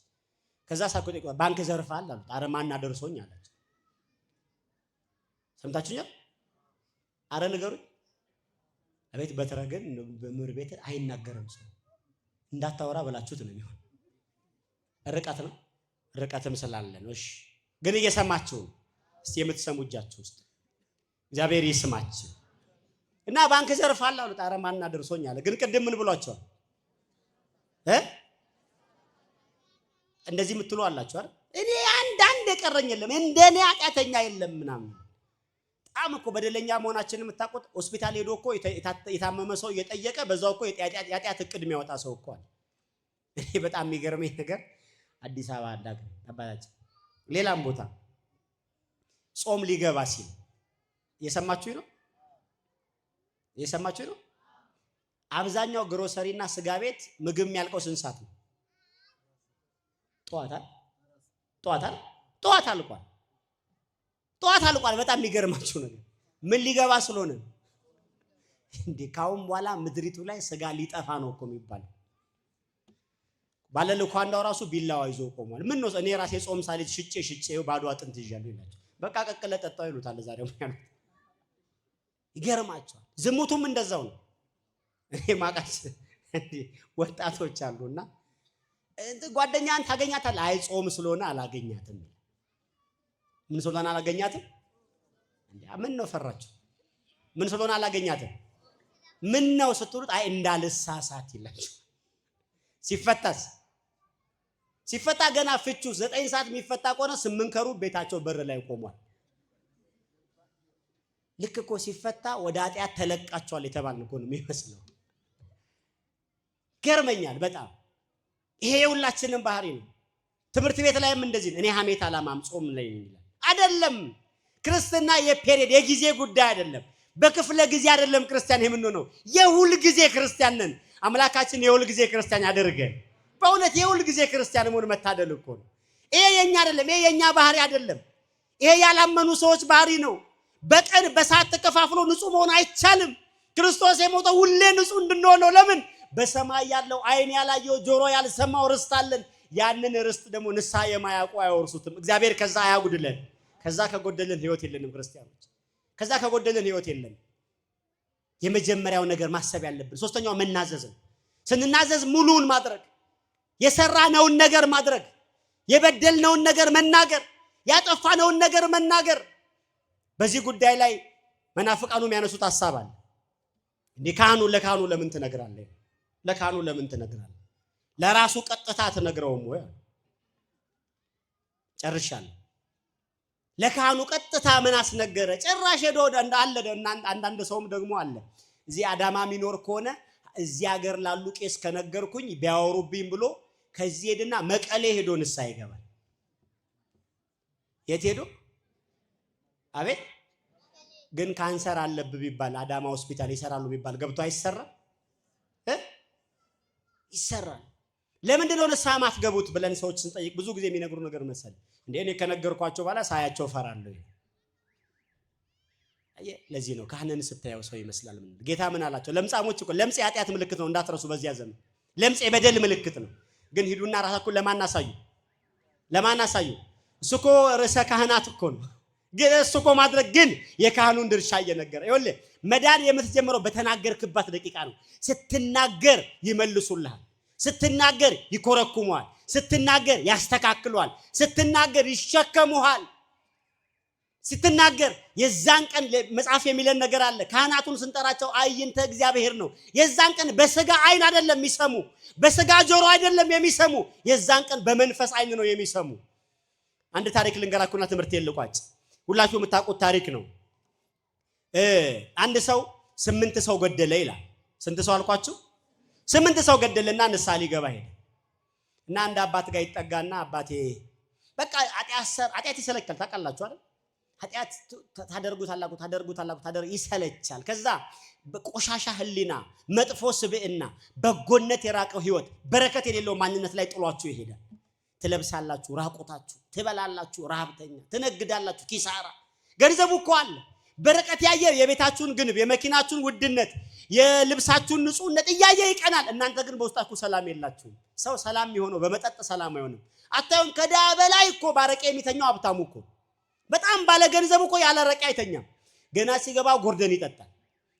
ከዛ ሳቆጥ ባንክ ዘርፋል አሉት። አረ ማን አደርሶኝ አለች። ሰምታችሁኛል? አረ ንገሩኝ። አቤት በተረገን በምር ቤት አይናገርም ሰው እንዳታወራ ብላችሁት ነው የሚሆን። ርቀት ነው፣ ርቀትም ስላለ ነው። እሺ ግን እየሰማችሁ እስቲ የምትሰሙ እጃችሁ ውስጥ እግዚአብሔር ይስማችሁ። እና ባንክ ዘርፋል አሉት። አረ ማን አደርሶኝ አለ። ግን ቅድም ምን ብሏቸዋል? እንደዚህ የምትሉ አላችሁ አይደል? እኔ አንድ የቀረኝ የለም፣ እንደኔ ኃጢአተኛ የለም ምናምን። በጣም እኮ በደለኛ መሆናችንን የምታውቁት ሆስፒታል ሄዶ እኮ የታመመ ሰው እየጠየቀ በዛው እኮ የኃጢአት እቅድ የሚያወጣ ሰው እኮ አለ። እኔ በጣም የሚገርመኝ ነገር አዲስ አበባ አዳግ አባታችን ሌላም ቦታ ጾም ሊገባ ሲል እየሰማችሁ ነው። አብዛኛው ግሮሰሪና ስጋ ቤት ምግብ የሚያልቀው ስንት ሰዓት ነው? ጠዋት አልቋል። በጣም የሚገርማችሁ ነገር ምን ሊገባ ስለሆነ እንዴ? ካሁን በኋላ ምድሪቱ ላይ ስጋ ሊጠፋ ነው እኮ የሚባለው። ባለልኳንዳው ራሱ ቢላዋ ይዞ ቆሟል። ምን ነው እኔ ራሴ ጾም ሳልይዝ ሽጬ ባዶ አጥንት ይዣለሁ ይላቸው። በቃ ቀቅለ ጠጣው ይሉታል። ዛሬ ማለት ይገርማቸዋል። ዝሙቱም እንደዛው ነው። እኔ ማቃስ ወጣቶች አሉና ጓደኛን ታገኛታለህ? አይ ጾም ስለሆነ አላገኛትም። ምን ስለሆነ አላገኛትም? እንዴ ምን ነው ፈራችሁ? ምን ስለሆነ አላገኛትም? ምን ነው ስትሉት አይ እንዳልሳሳት ይላችሁ። ሲፈታ ገና ፍቹ 9 ሰዓት የሚፈታ ከሆነ 8 ከሩ ቤታቸው በር ላይ ቆሟል። ልክ እኮ ሲፈታ ወደ ኃጢአት ተለቃቸዋል የተባልን እኮ ነው የሚመስለው። ገርመኛል በጣም። ይሄ የሁላችንም ባህሪ ነው። ትምህርት ቤት ላይም እንደዚህ እኔ ሐሜት አላማም ጾም ላይ ይላል አይደለም። ክርስትና የፔሪድ የጊዜ ጉዳይ አይደለም። በክፍለ ጊዜ አይደለም ክርስቲያን የምንሆነው፣ የሁል ጊዜ ክርስቲያን ነን። አምላካችን የሁል ጊዜ ክርስቲያን ያደርገን። በእውነት የሁል ጊዜ ክርስቲያን መሆን መታደል እኮ ነው። ይሄ የኛ አይደለም፣ ይሄ የኛ ባህሪ አይደለም። ይሄ ያላመኑ ሰዎች ባህሪ ነው። በቀን በሰዓት ተከፋፍሎ ንጹህ መሆን አይቻልም። ክርስቶስ የሞተው ሁሌ ንጹህ እንድንሆን ነው። ለምን? በሰማይ ያለው አይን ያላየው ጆሮ ያልሰማው ርስት አለን። ያንን ርስት ደግሞ ንስሐ የማያውቁ አይወርሱትም። እግዚአብሔር ከዛ አያጉድለን። ከዛ ከጎደልን ህይወት የለንም ክርስቲያኖች። ከዛ ከጎደልን ህይወት የለም። የመጀመሪያው ነገር ማሰብ ያለብን ሶስተኛው መናዘዝ ነው። ስንናዘዝ ሙሉውን ማድረግ፣ የሰራነውን ነገር ማድረግ፣ የበደልነውን ነገር መናገር፣ ያጠፋነውን ነገር መናገር። በዚህ ጉዳይ ላይ መናፍቃኑ የሚያነሱት ሐሳብ አለ። እንዴ ለካህኑ ለምን ትነግራለህ? ለካህኑ ለምን ትነግራለህ? ለራሱ ቀጥታ ትነግረውም ወይ? ጨርሻለሁ። ለካህኑ ቀጥታ ምን አስነገረ? ጭራሽ ሄዶ እንዳለ አንዳንድ ሰውም ደግሞ አለ እዚህ አዳማ ሚኖር ከሆነ እዚህ ሀገር ላሉ ቄስ ከነገርኩኝ ቢያወሩብኝ ብሎ ከዚህ ሄድና መቀሌ ሄዶ ንስሐ ይገባል። የት ሄዶ? አቤት ግን ካንሰር አለብህ ቢባል አዳማ ሆስፒታል ይሰራሉ ቢባል ገብቶ አይሰራም? ይሰራል። ለምንድን ነው ንስሐ ማትገቡት ብለን ሰዎች ስንጠይቅ ብዙ ጊዜ የሚነግሩ ነገር መሰለ እንዴ እኔ ከነገርኳቸው በኋላ ሳያቸው ፈራለሁ። ለዚህ ነው ካህንን ስታየው ሰው ይመስላል። ጌታ ምን አላቸው? ለምጻሞች እኮ ለምጽ የኃጢአት ምልክት ነው እንዳትረሱ። በዚያ ዘመን ለምጽ የበደል ምልክት ነው። ግን ሂዱና ራሳችሁን ለማን አሳዩ? እሱ እኮ ርዕሰ ካህናት እኮ ነው። ግን እሱ እኮ ማድረግ ግን የካህኑን ድርሻ እየነገረ ይኸውልህ፣ መዳን የምትጀምረው በተናገርክባት ደቂቃ ነው። ስትናገር ይመልሱልሃል፣ ስትናገር ይኮረኩሙሃል፣ ስትናገር ያስተካክሉሃል፣ ስትናገር ይሸከሙሃል። ስትናገር የዛን ቀን መጽሐፍ የሚለን ነገር አለ። ካህናቱን ስንጠራቸው አይንተ እግዚአብሔር ነው። የዛን ቀን በስጋ አይን አይደለም የሚሰሙ፣ በስጋ ጆሮ አይደለም የሚሰሙ፣ የዛን ቀን በመንፈስ አይን ነው የሚሰሙ። አንድ ታሪክ ልንገራችሁና ትምህርት የልቋጭ። ሁላችሁ የምታውቁት ታሪክ ነው። አንድ ሰው 8 ሰው ገደለ ይላል። ስንት ሰው አልኳችሁ? 8 ሰው ገደለና ንስሐ ሊገባ ሄደ እና አንድ አባት ጋር ይጠጋና አባቴ በቃ ኃጢአት ይሰለቻል። ታውቃላችሁ አይደል? ኃጢአት ታደርጉታላችሁ ይሰለቻል። ከዛ በቆሻሻ ህሊና፣ መጥፎ ስብዕና፣ በጎነት የራቀው ህይወት፣ በረከት የሌለው ማንነት ላይ ጥሏችሁ ይሄዳል። ትለብሳላችሁ ራቆታችሁ፣ ትበላላችሁ ረሃብተኛ፣ ትነግዳላችሁ ኪሳራ። ገንዘቡ እኮ አለ፣ በረከት ያየ የቤታችሁን ግንብ፣ የመኪናችሁን ውድነት፣ የልብሳችሁን ንጹህነት እያየ ይቀናል። እናንተ ግን በውስጣችሁ ሰላም የላችሁም። ሰው ሰላም የሚሆነው በመጠጥ ሰላም አይሆንም። አታዩም? ከዕዳ በላይ እኮ ባረቄ የሚተኛው ሀብታሙ እኮ። በጣም ባለ ገንዘብ እኮ ያለ ረቄ አይተኛም። ገና ሲገባ ጎርደን ይጠጣል።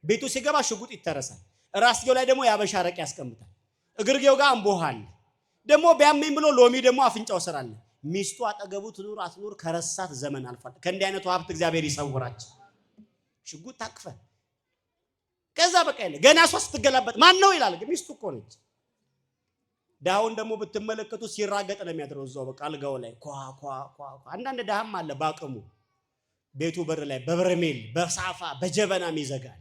ቤቱ ሲገባ ሽጉጥ ይተረሳል። ራስጌው ላይ ደግሞ ያበሻ ረቄ ያስቀምጣል። እግርጌው ጋር አንቦሃል ደግሞ ቢያመኝ ብሎ ሎሚ ደግሞ አፍንጫው ስር አለ። ሚስቱ አጠገቡ ትኑር አትኑር ከረሳት ዘመን አልፏል። ከእንዲህ አይነቱ ሀብት እግዚአብሔር ይሰውራችሁ። ሽጉጥ ታቅፈ ከዛ በቃ ይለ ገና ሶስት ትገላበጥ ማን ነው ይላል። ግን ሚስቱ እኮ ነች። ዳውን ደግሞ ብትመለከቱ ሲራገጥ ነው የሚያድረው እዛው በቃ አልጋው ላይ ኳ ኳ ኳ። አንዳንድ ዳህም አለ ባቅሙ ቤቱ በር ላይ በበርሜል በሳፋ በጀበናም ይዘጋል።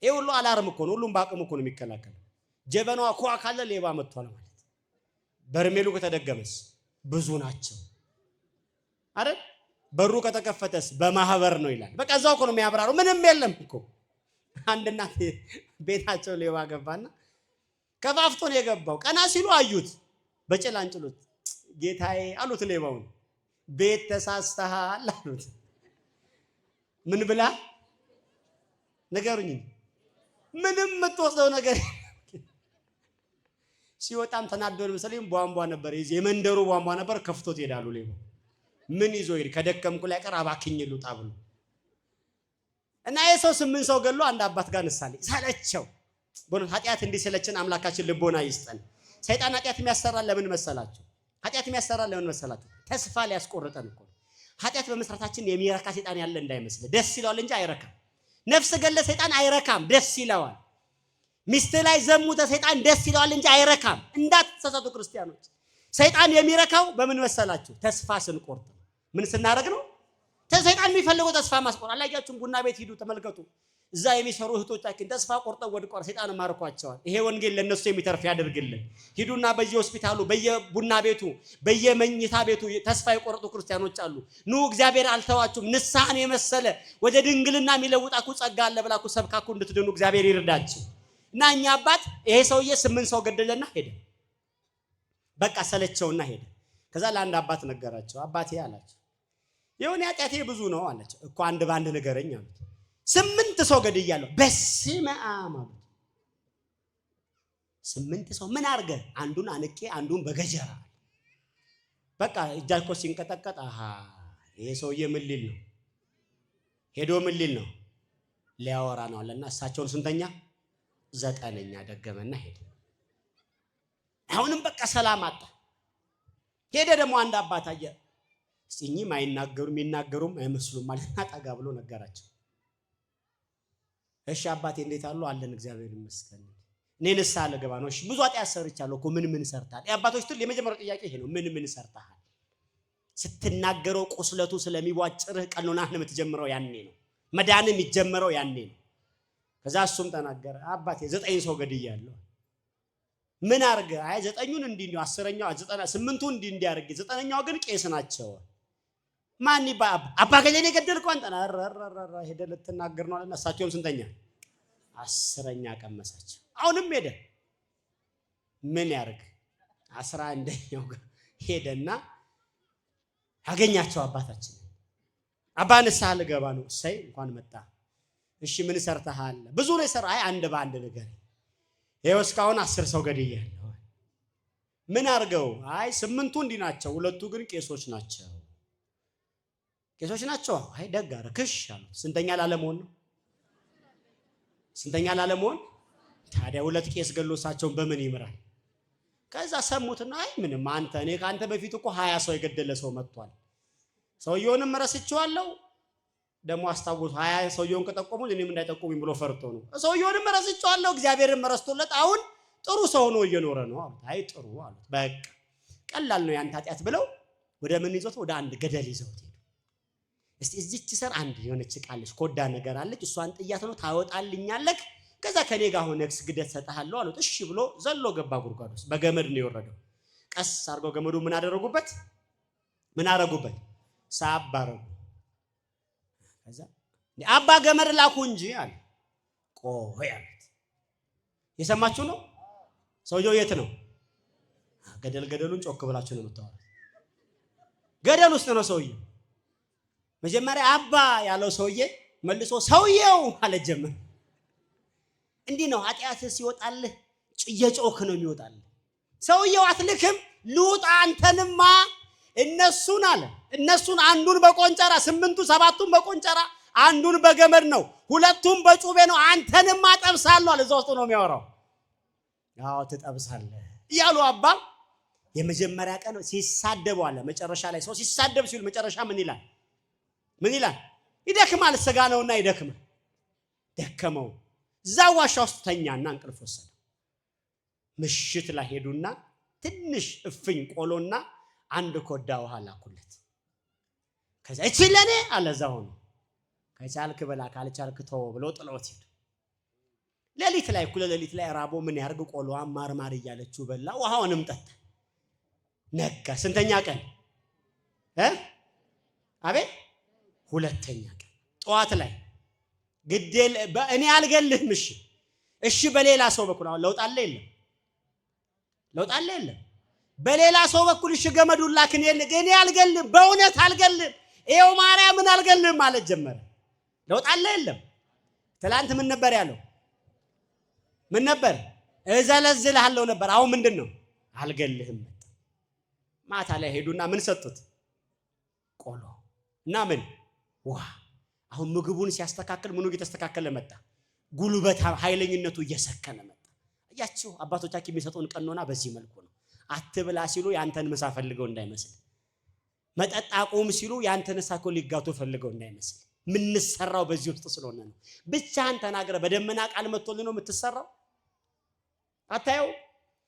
ይሄ ሁሉ አላርም እኮ ነው። ሁሉም ባቅሙ እኮ ነው የሚከላከለው። ጀበናዋ ኳ ካለ ሌባ መጥቷል ማለት። በርሜሉ ከተደገመስ ብዙ ናቸው አይደል? በሩ ከተከፈተስ በማህበር ነው ይላል። በቃ እዛው እኮ ነው የሚያብራሩ። ምንም የለም እኮ። አንድ እናት ቤታቸው ሌባ ገባና ከፋፍቶ ነው የገባው። ቀና ሲሉ አዩት በጭላንጭሉት። ጌታዬ አሉት ሌባውን፣ ቤት ተሳስተሃል አሉት። ምን ብላ ነገሩኝ። ምንም የምትወስደው ነገር ሲወጣም ተናደዱ መሰለኝ። ቧንቧ ነበር የመንደሩ ቧንቧ ነበር። ከፍቶት ይሄዳሉ። ሌባው ምን ይዞ ይሄድ? ከደከምኩ ላይ ቀር አባክኝ ልውጣ ብሎ እና የሰው 8 ሰው ገሎ አንድ አባት ጋር ንሳሌ ሰለቸው። በእውነት ኃጢአት እንዲሰለችን አምላካችን ልቦና ይስጠን። ሰይጣን ኃጢአት የሚያሰራን ለምን መሰላችሁ? ተስፋ ሊያስቆርጠን እኮ። ኃጢአት በመስራታችን የሚረካ ሰይጣን ያለ እንዳይመስል። ደስ ይለዋል እንጂ አይረካም። ነፍስ ገለ ሰይጣን አይረካም፣ ደስ ይለዋል። ሚስት ላይ ዘሙተ ሰይጣን ደስ ይለዋል እንጂ አይረካም። እንዳትሳሳቱ ክርስቲያኖች። ሰይጣን የሚረካው በምን መሰላችሁ? ተስፋ ስንቆርጥ። ምን ስናደርግ ነው? ሰይጣን የሚፈልገው ተስፋ ማስቆርጥ። አላያችሁም? ቡና ቤት ሂዱ ተመልከቱ። እዛ የሚሰሩ እህቶቻችን ተስፋ ቆርጠው ወድቀዋል። ሰይጣን ማርኳቸዋል። ይሄ ወንጌል ለነሱ የሚተርፍ ያደርግልን። ሂዱና በየሆስፒታሉ፣ በየቡና ቤቱ፣ በየመኝታ ቤቱ ተስፋ የቆረጡ ክርስቲያኖች አሉ። ኑ እግዚአብሔር አልተዋችሁም። ንስሐን የመሰለ ወደ ድንግልና የሚለውጣችሁ ጸጋ አለ ብላችሁ ሰብካችሁ እንድትድኑ እግዚአብሔር ይርዳችሁ። እና እኛ አባት ይሄ ሰውዬ 8 ሰው ገደለና ሄደ። በቃ ሰለቸውና ሄደ። ከዛ ለአንድ አባት ነገራቸው። አባቴ አላቸው የሆነ ኃጢአቴ ብዙ ነው አላቸው። እኮ አንድ ባንድ ንገረኝ አሉት። 8 ሰው ገድያለሁ። በስመ አብ አሉት። 8 ሰው ምን አርገ? አንዱን አንቄ አንዱን በገጀራ። በቃ እጃቸው ሲንቀጠቀጥ አሃ ይሄ ሰውዬ ምን ሊል ነው? ሄዶ ምን ሊል ነው? ሊያወራ ነው አለና እሳቸውን ስንተኛ? 9ኛ ደገመና ሄደ። አሁንም በቃ ሰላም አጣ። ሄደ ደግሞ አንድ አባት አየ። እኚህም አይናገሩም ይናገሩም አይመስሉም ማለትና ጠጋ ብሎ ነገራቸው። እሺ አባቴ እንዴት አሉ? አለን እግዚአብሔር ይመስገን። እኔ ንስሐ ልገባ ነው። እሺ ብዙ ኃጢአት ሰርቻለሁ እኮ ምን ሰርታል? የአባቶች ትል የመጀመሪያው ጥያቄ ይሄ ነው። ምን ሰርታሃል? ስትናገረው ቁስለቱ ስለሚዋጭርህ ቀኖናህን የምትጀምረው ያኔ ነው። መዳንም የሚጀምረው ያኔ ነው። ከዛ እሱም ተናገረ አባቴ 9 ሰው ገድያለሁ። ምን አርገ? አይ 9ኙን እንዲህ 10ኛው 8ቱን እንዲህ አርገ 9ኛው ግን ቄስ ናቸው። ማን ይባል አባ ገሌኔ ገደልከው አንተ? አረረረረ ሄደ ልትናገር ነው አለና እሳቸውም ስንተኛ 10ኛ ቀመሳቸው። አሁንም ሄደ ምን ያርግ 11ኛው ሄደና አገኛቸው አባታችን። አባ ንስሐ ልገባ ነው። እሰይ እንኳን መጣ። እሺ ምን ሰርተሃል? ብዙ ነው የሰራ። አይ አንድ በአንድ ነገር ይሄው እስካሁን 10 ሰው ገድያለሁ። ምን አርገው? አይ 8ቱ እንዲህ ናቸው፣ 2ቱ ግን ቄሶች ናቸው። ቄሶች ናቸው። አይ ደግ አረክሽ አሉት። ስንተኛ ላለመሆን ነው? ስንተኛ ላለመሆን? ታዲያ 2 ቄስ ገሎሳቸውን በምን ይምራል? ከዛ ሰሙትና አይ ምንም አንተ እኔ ካንተ በፊት እኮ 20 ሰው የገደለ ሰው መጥቷል። ሰውየውንም ረስቼዋለሁ ደግሞ አስታውሱ 20 ሰውየውን ከጠቆሙ እኔም እንዳይጠቆሙኝ ብሎ ፈርቶ ነው። ሰውየውንም ረስቼዋለሁ እግዚአብሔርም ረስቶለት አሁን ጥሩ ሰው ነው እየኖረ ነው አሉት። አይ ጥሩ አሉት። በቃ ቀላል ነው ያንተ ኃጢአት ብለው ወደ ምን ይዞት? ወደ አንድ ገደል ይዘውት ሄዱ። እስቲ እዚች ሰር አንድ የሆነች ቃልሽ ኮዳ ነገር አለች እሷን ጥያት ነው ታወጣልኛለህ ከዛ ከኔ ጋር ሆነህ ስግደት ሰጣሃለሁ አሉት። እሺ ብሎ ዘሎ ገባ ጉድጓድ ውስጥ። በገመድ ነው የወረደው። ቀስ አድርገው ገመዱ ምን አደረጉበት? ምን አረጉበት? ሳብ አረጉ። ከዛ አባ ገመድ ላኩ እንጂ አለ። ቆይ አሉት። የሰማችሁ ነው? ሰውየው የት ነው? ገደሉን ጮክ ብላችሁ ነው የምታወሩት። ገደል ውስጥ ነው ሰውየው። መጀመሪያ አባ ያለው ሰውዬ መልሶ ሰውየው ማለት ጀመረ። እንዲህ ነው ኃጢአት ሲወጣልህ እየጮክ ነው የሚወጣልህ። ሰውየው አትልክም ልውጣ አንተንማ እነሱን አለ እነሱን አንዱን በቆንጨራ 8ቱ 7ቱን በቆንጨራ አንዱን በገመድ ነው 2ቱም በጩቤ ነው አንተንማ ጠብሳለሁ አለ። እዛው ውስጥ ነው የሚያወራው። ያው ትጠብሳለህ እያሉ አባ የመጀመሪያ ቀን ሲሳደቡ አለ። መጨረሻ ላይ ሰው ሲሳደብ ሲል መጨረሻ ምን ይላል? ምን ይላል? ይደክማል። ስጋ ነውና ይደክማል። ደከመው። እዛው ዋሻ ውስጥ ተኛና እንቅልፍ ወሰደ። ምሽት ላይ ሄዱና ትንሽ እፍኝ ቆሎና አንድ ኮዳ ውሃ ላኩለት። ከዛ እቺ ለኔ አለ። እዛው ነው ከቻልክ በላ ካልቻልክ ተው ብሎ ጥሎት ሄዱ። ሌሊት ላይ እኩለ ሌሊት ላይ ራቦ ምን ያርግ? ቆሎዋን ማርማር እያለችው በላ፣ ውሃውንም ጠጣ። ነጋ። ስንተኛ ቀን? አቤት 2ኛ ቀን ጠዋት ላይ ግዴል እኔ አልገልህም። እሺ በሌላ ሰው በኩል አሁን ለውጥ አለ የለም? ለውጥ አለ የለም? በሌላ ሰው በኩል እሺ ገመዱን ላክን እኔ አልገልህም፣ በእውነት አልገልህም፣ ይኸው ማርያምን አልገልህም ማለት ጀመረ። ለውጥ አለ የለም? ትላንት ምን ነበር ያለው? ምን ነበር? እዘለዝልሃለሁ ነበር። አሁን ምንድነው? አልገልህም። ማታ ላይ ሄዱና ምን ሰጡት? ቆሎ እና ምን ውሃ። አሁን ምግቡን ሲያስተካክል ምኑ እየተስተካከለ መጣ? ጉልበት ኃይለኝነቱ እየሰከነ መጣ። አያችሁ አባቶቻችን የሚሰጡን ቀኖና በዚህ መልኩ ነው። አትብላ ሲሉ ያንተን ምሳ ፈልገው እንዳይመስል፣ መጠጥ አቁም ሲሉ ያንተን ሳኮ ሊጋቱ ፈልገው እንዳይመስል። ምን ሰራው በዚህ ውስጥ ስለሆነ ነው። ብቻህን ተናገረ። በደመና ቃል መጥቶልህ ነው የምትሰራው። አታየው?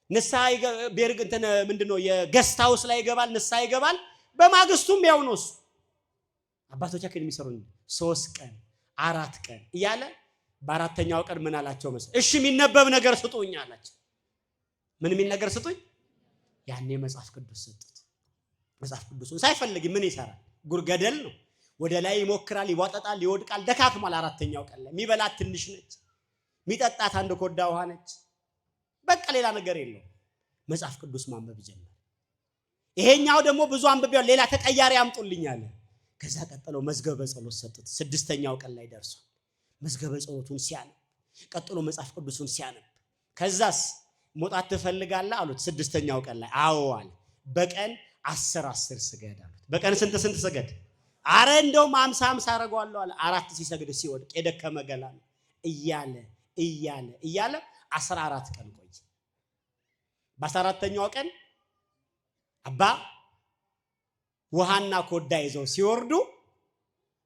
ንስሐ ቤርግ እንትን ምንድነው የገስት ሃውስ ላይ ይገባል፣ ንስሐ ይገባል። በማግስቱም ያው ነው እሱ። አባቶቻችን የሚሰሩን 3 ቀን 4 ቀን እያለ በአራተኛው ቀን ምን አላቸው መሰለህ? እሺ የሚነበብ ነገር ስጡኝ አላቸው። ምን የሚል ነገር ስጡኝ? ያኔ መጽሐፍ ቅዱስ ሰጡት። መጽሐፍ ቅዱስን ሳይፈልግ ምን ይሰራል? ጉርገደል ነው። ወደ ላይ ይሞክራል፣ ይዋጠጣል፣ ይወድቃል፣ ደካክማል። አራተኛው ቀን ላይ የሚበላት ትንሽ ነች፣ የሚጠጣት አንድ ኮዳ ውሃ ነች። በቃ ሌላ ነገር የለው። መጽሐፍ ቅዱስ ማንበብ ጀመረ። ይሄኛው ደግሞ ብዙ አንብቤው ሌላ ተቀያሪ አምጡልኝ አለ። ከዛ ቀጥሎ መዝገበ ጸሎት ሰጡት። 6ኛው ቀን ላይ ደርሷል። መዝገበ ጸሎቱን ሲያነብ ቀጥሎ መጽሐፍ ቅዱስን ሲያነብ ከዛስ መውጣት ትፈልጋለህ አሉት። 6ኛው ቀን ላይ አዎ አለ። በቀን 10 ስገድ አሉት። በቀን ስንት ስገድ? አረ እንደውም 50 አረጋዋለሁ አለ። 4 ሲሰግድ ሲወድቅ የደከመ ገላ ነው እያለ 14 ቀን ቆየ። በ14ኛው ቀን አባ ውሃና ኮዳ ይዘው ሲወርዱ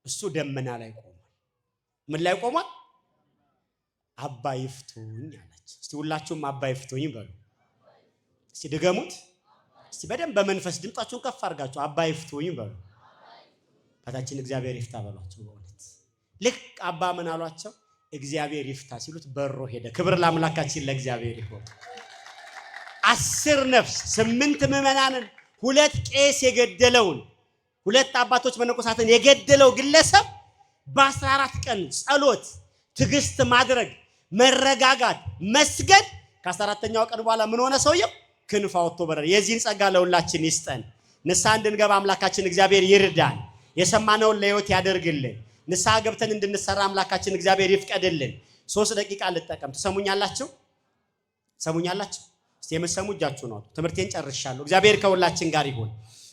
እሱ ደመና ላይ ቆሟል። ምን ላይ ቆሟል? አባ ይፍቱኝ አላቸው። እስቲ ሁላችሁም አባ ይፍቱኝ በሉ። እስቲ ድገሙት። እስቲ በደንብ በመንፈስ ድምጣችሁን ከፍ አድርጋችሁ አባ ይፍቱኝ በሉ። አባታችን እግዚአብሔር ይፍታ በሏቸው። በእውነት ልክ አባ ምን አሏቸው? እግዚአብሔር ይፍታ ሲሉት በሮ ሄደ። ክብር ለአምላካችን ለእግዚአብሔር ይሁን። 10 ነፍስ 8 ምዕመናንን 2 ቄስ የገደለውን 2 አባቶች መነኮሳትን የገደለው ግለሰብ በ14 ቀን ጸሎት፣ ትግስት ማድረግ፣ መረጋጋት፣ መስገድ ከ14ኛው ቀን በኋላ ምን ሆነ? ሰውየው ክንፍ አውጥቶ በረረ። የዚህን ጸጋ ለሁላችን ይስጠን። ንስሐ እንድንገባ አምላካችን እግዚአብሔር ይርዳን። የሰማነውን ለሕይወት ያደርግልን። ንስሐ ገብተን እንድንሰራ አምላካችን እግዚአብሔር ይፍቀድልን። 3 ደቂቃ ልጠቀም። ትሰሙኛላችሁ? ሰሙኛላችሁ? እስቲ የምትሰሙ እጃችሁን አውጡ። ትምህርቴን ጨርሻለሁ። እግዚአብሔር ከሁላችን ጋር ይሁን።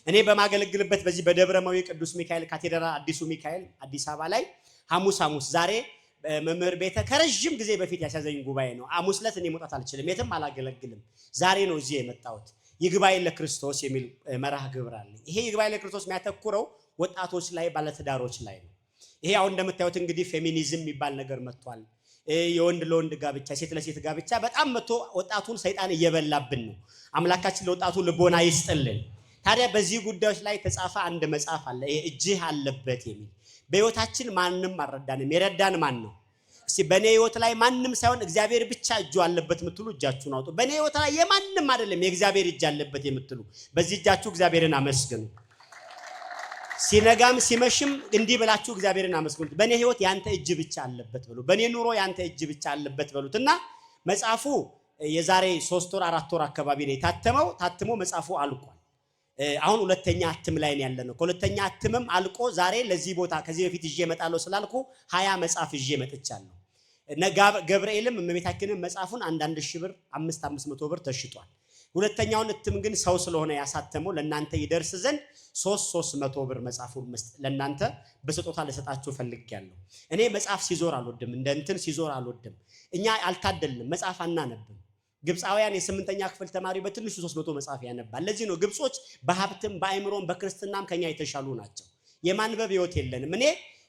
እኔ በማገለግልበት በዚህ በደብረማዊ ቅዱስ ሚካኤል ካቴድራል አዲሱ ሚካኤል አዲስ አበባ ላይ ሐሙስ ዛሬ መምህር ቤተ ከረጅም ጊዜ በፊት ያሳዘኝ ጉባኤ ነው። ሐሙስ ዕለት እኔ መውጣት አልችልም፣ የትም አላገለግልም። ዛሬ ነው እዚህ የመጣሁት። ይግባኝ ለክርስቶስ የሚል መርሃ ግብር አለ። ይሄ ይግባኝ ለክርስቶስ የሚያተኩረው ወጣቶች ላይ፣ ባለትዳሮች ላይ ነው። ይሄ አሁን እንደምታዩት እንግዲህ ፌሚኒዝም የሚባል ነገር መጥቷል። የወንድ ለወንድ ጋብቻ፣ ሴት ለሴት ጋብቻ በጣም መጥቶ ወጣቱን ሰይጣን እየበላብን ነው። አምላካችን ለወጣቱ ልቦና ይስጥልን። ታዲያ በዚህ ጉዳዮች ላይ ተጻፈ አንድ መጽሐፍ አለ፣ እጅህ አለበት የሚል። በህይወታችን ማንም አልረዳንም። የረዳን ማን ነው? እስቲ በኔ ህይወት ላይ ማንም ሳይሆን እግዚአብሔር ብቻ እጁ አለበት የምትሉ እጃችሁን አውጡ። በኔ ህይወት ላይ የማንም አይደለም የእግዚአብሔር እጅ አለበት የምትሉ በዚህ እጃችሁ እግዚአብሔርን አመስግኑ። ሲነጋም ሲመሽም እንዲህ ብላችሁ እግዚአብሔርን አመስግኑት። በኔ ህይወት ያንተ እጅ ብቻ አለበት በሉ። በኔ ኑሮ ያንተ እጅ ብቻ አለበት በሉትና መጽሐፉ የዛሬ 3 ወር 4 ወር አካባቢ ነው የታተመው። ታትሞ መጽሐፉ አልቋል። አሁን ሁለተኛ እትም ላይ ነው ያለነው። ከሁለተኛ እትምም አልቆ ዛሬ ለዚህ ቦታ ከዚህ በፊት ይዤ እመጣለሁ ስላልኩ 20 መጽሐፍ ይዤ መጥቻለሁ። ገብርኤልም እመቤታችንን መጽሐፉን 1,000 ብር 500 ብር ተሽጧል። ሁለተኛውን እትም ግን ሰው ስለሆነ ያሳተመው ለናንተ ይደርስ ዘንድ 300 ብር መጽሐፉን ለናንተ በስጦታ ለሰጣችሁ ፈልጌያለሁ። እኔ መጽሐፍ ሲዞር አልወድም፣ እንደ እንትን ሲዞር አልወድም። እኛ አልታደልንም፣ መጽሐፍ አናነብም። ግብፃውያን የ8ኛ ክፍል ተማሪ በትንሹ 300 መጽሐፍ ያነባል። ለዚህ ነው ግብጾች በሀብትም በአእምሮም በክርስትናም ከኛ የተሻሉ ናቸው። የማንበብ ህይወት የለንም። እኔ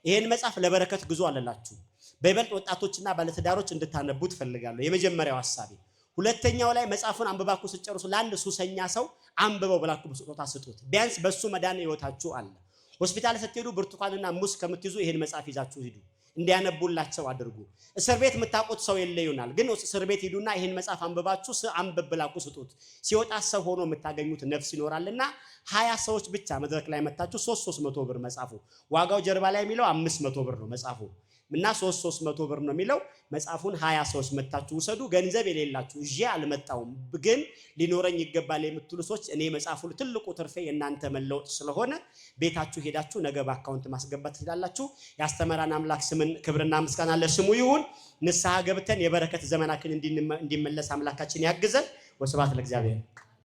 ይሄን መጽሐፍ ለበረከት ግዙ አለላችሁ። በይበልጥ ወጣቶችና ባለትዳሮች እንድታነቡት ፈልጋለሁ። የመጀመሪያው ሐሳቤ። ሁለተኛው ላይ መጽሐፉን አንብባችሁ ስጨርሱ ለአንድ ሱሰኛ ሰው አንብበው ብላችሁ በስጦታ ስጡት። ቢያንስ በሱ መዳን ህይወታችሁ አለ። ሆስፒታል ስትሄዱ ብርቱካንና ሙዝ ከምትይዙ ይሄን መጽሐፍ ይዛችሁ ሂዱ፣ እንዲያነቡላቸው አድርጉ። እስር ቤት የምታውቁት ሰው የለ ይሆናል፣ ግን እስር ቤት ሂዱና ይሄን መጽሐፍ አንብባችሁ አንብብ ብላችሁ ስጡት። ሲወጣ ሰው ሆኖ የምታገኙት ነፍስ ይኖራልና 20 ሰዎች ብቻ መድረክ ላይ መታችሁ 300 ብር መጽሐፉ። ዋጋው ጀርባ ላይ የሚለው 500 ብር ነው መጽሐፉ እና 300 ብር ነው የሚለው። መጽሐፉን 20 ሰዎች መታችሁ ውሰዱ። ገንዘብ የሌላችሁ እጄ አልመጣውም ግን ሊኖረኝ ይገባል የምትሉ ሰዎች እኔ መጽሐፉ ትልቁ ትርፌ የእናንተ መለወጥ ስለሆነ ቤታችሁ ሄዳችሁ ነገ በአካውንት ማስገባት ትችላላችሁ። ያስተማረን አምላክ ስምን ክብርና ምስጋና ለስሙ ይሁን። ንስሐ ገብተን የበረከት ዘመናችን እንዲመለስ አምላካችን ያግዘን። ወስብሐት ለእግዚአብሔር።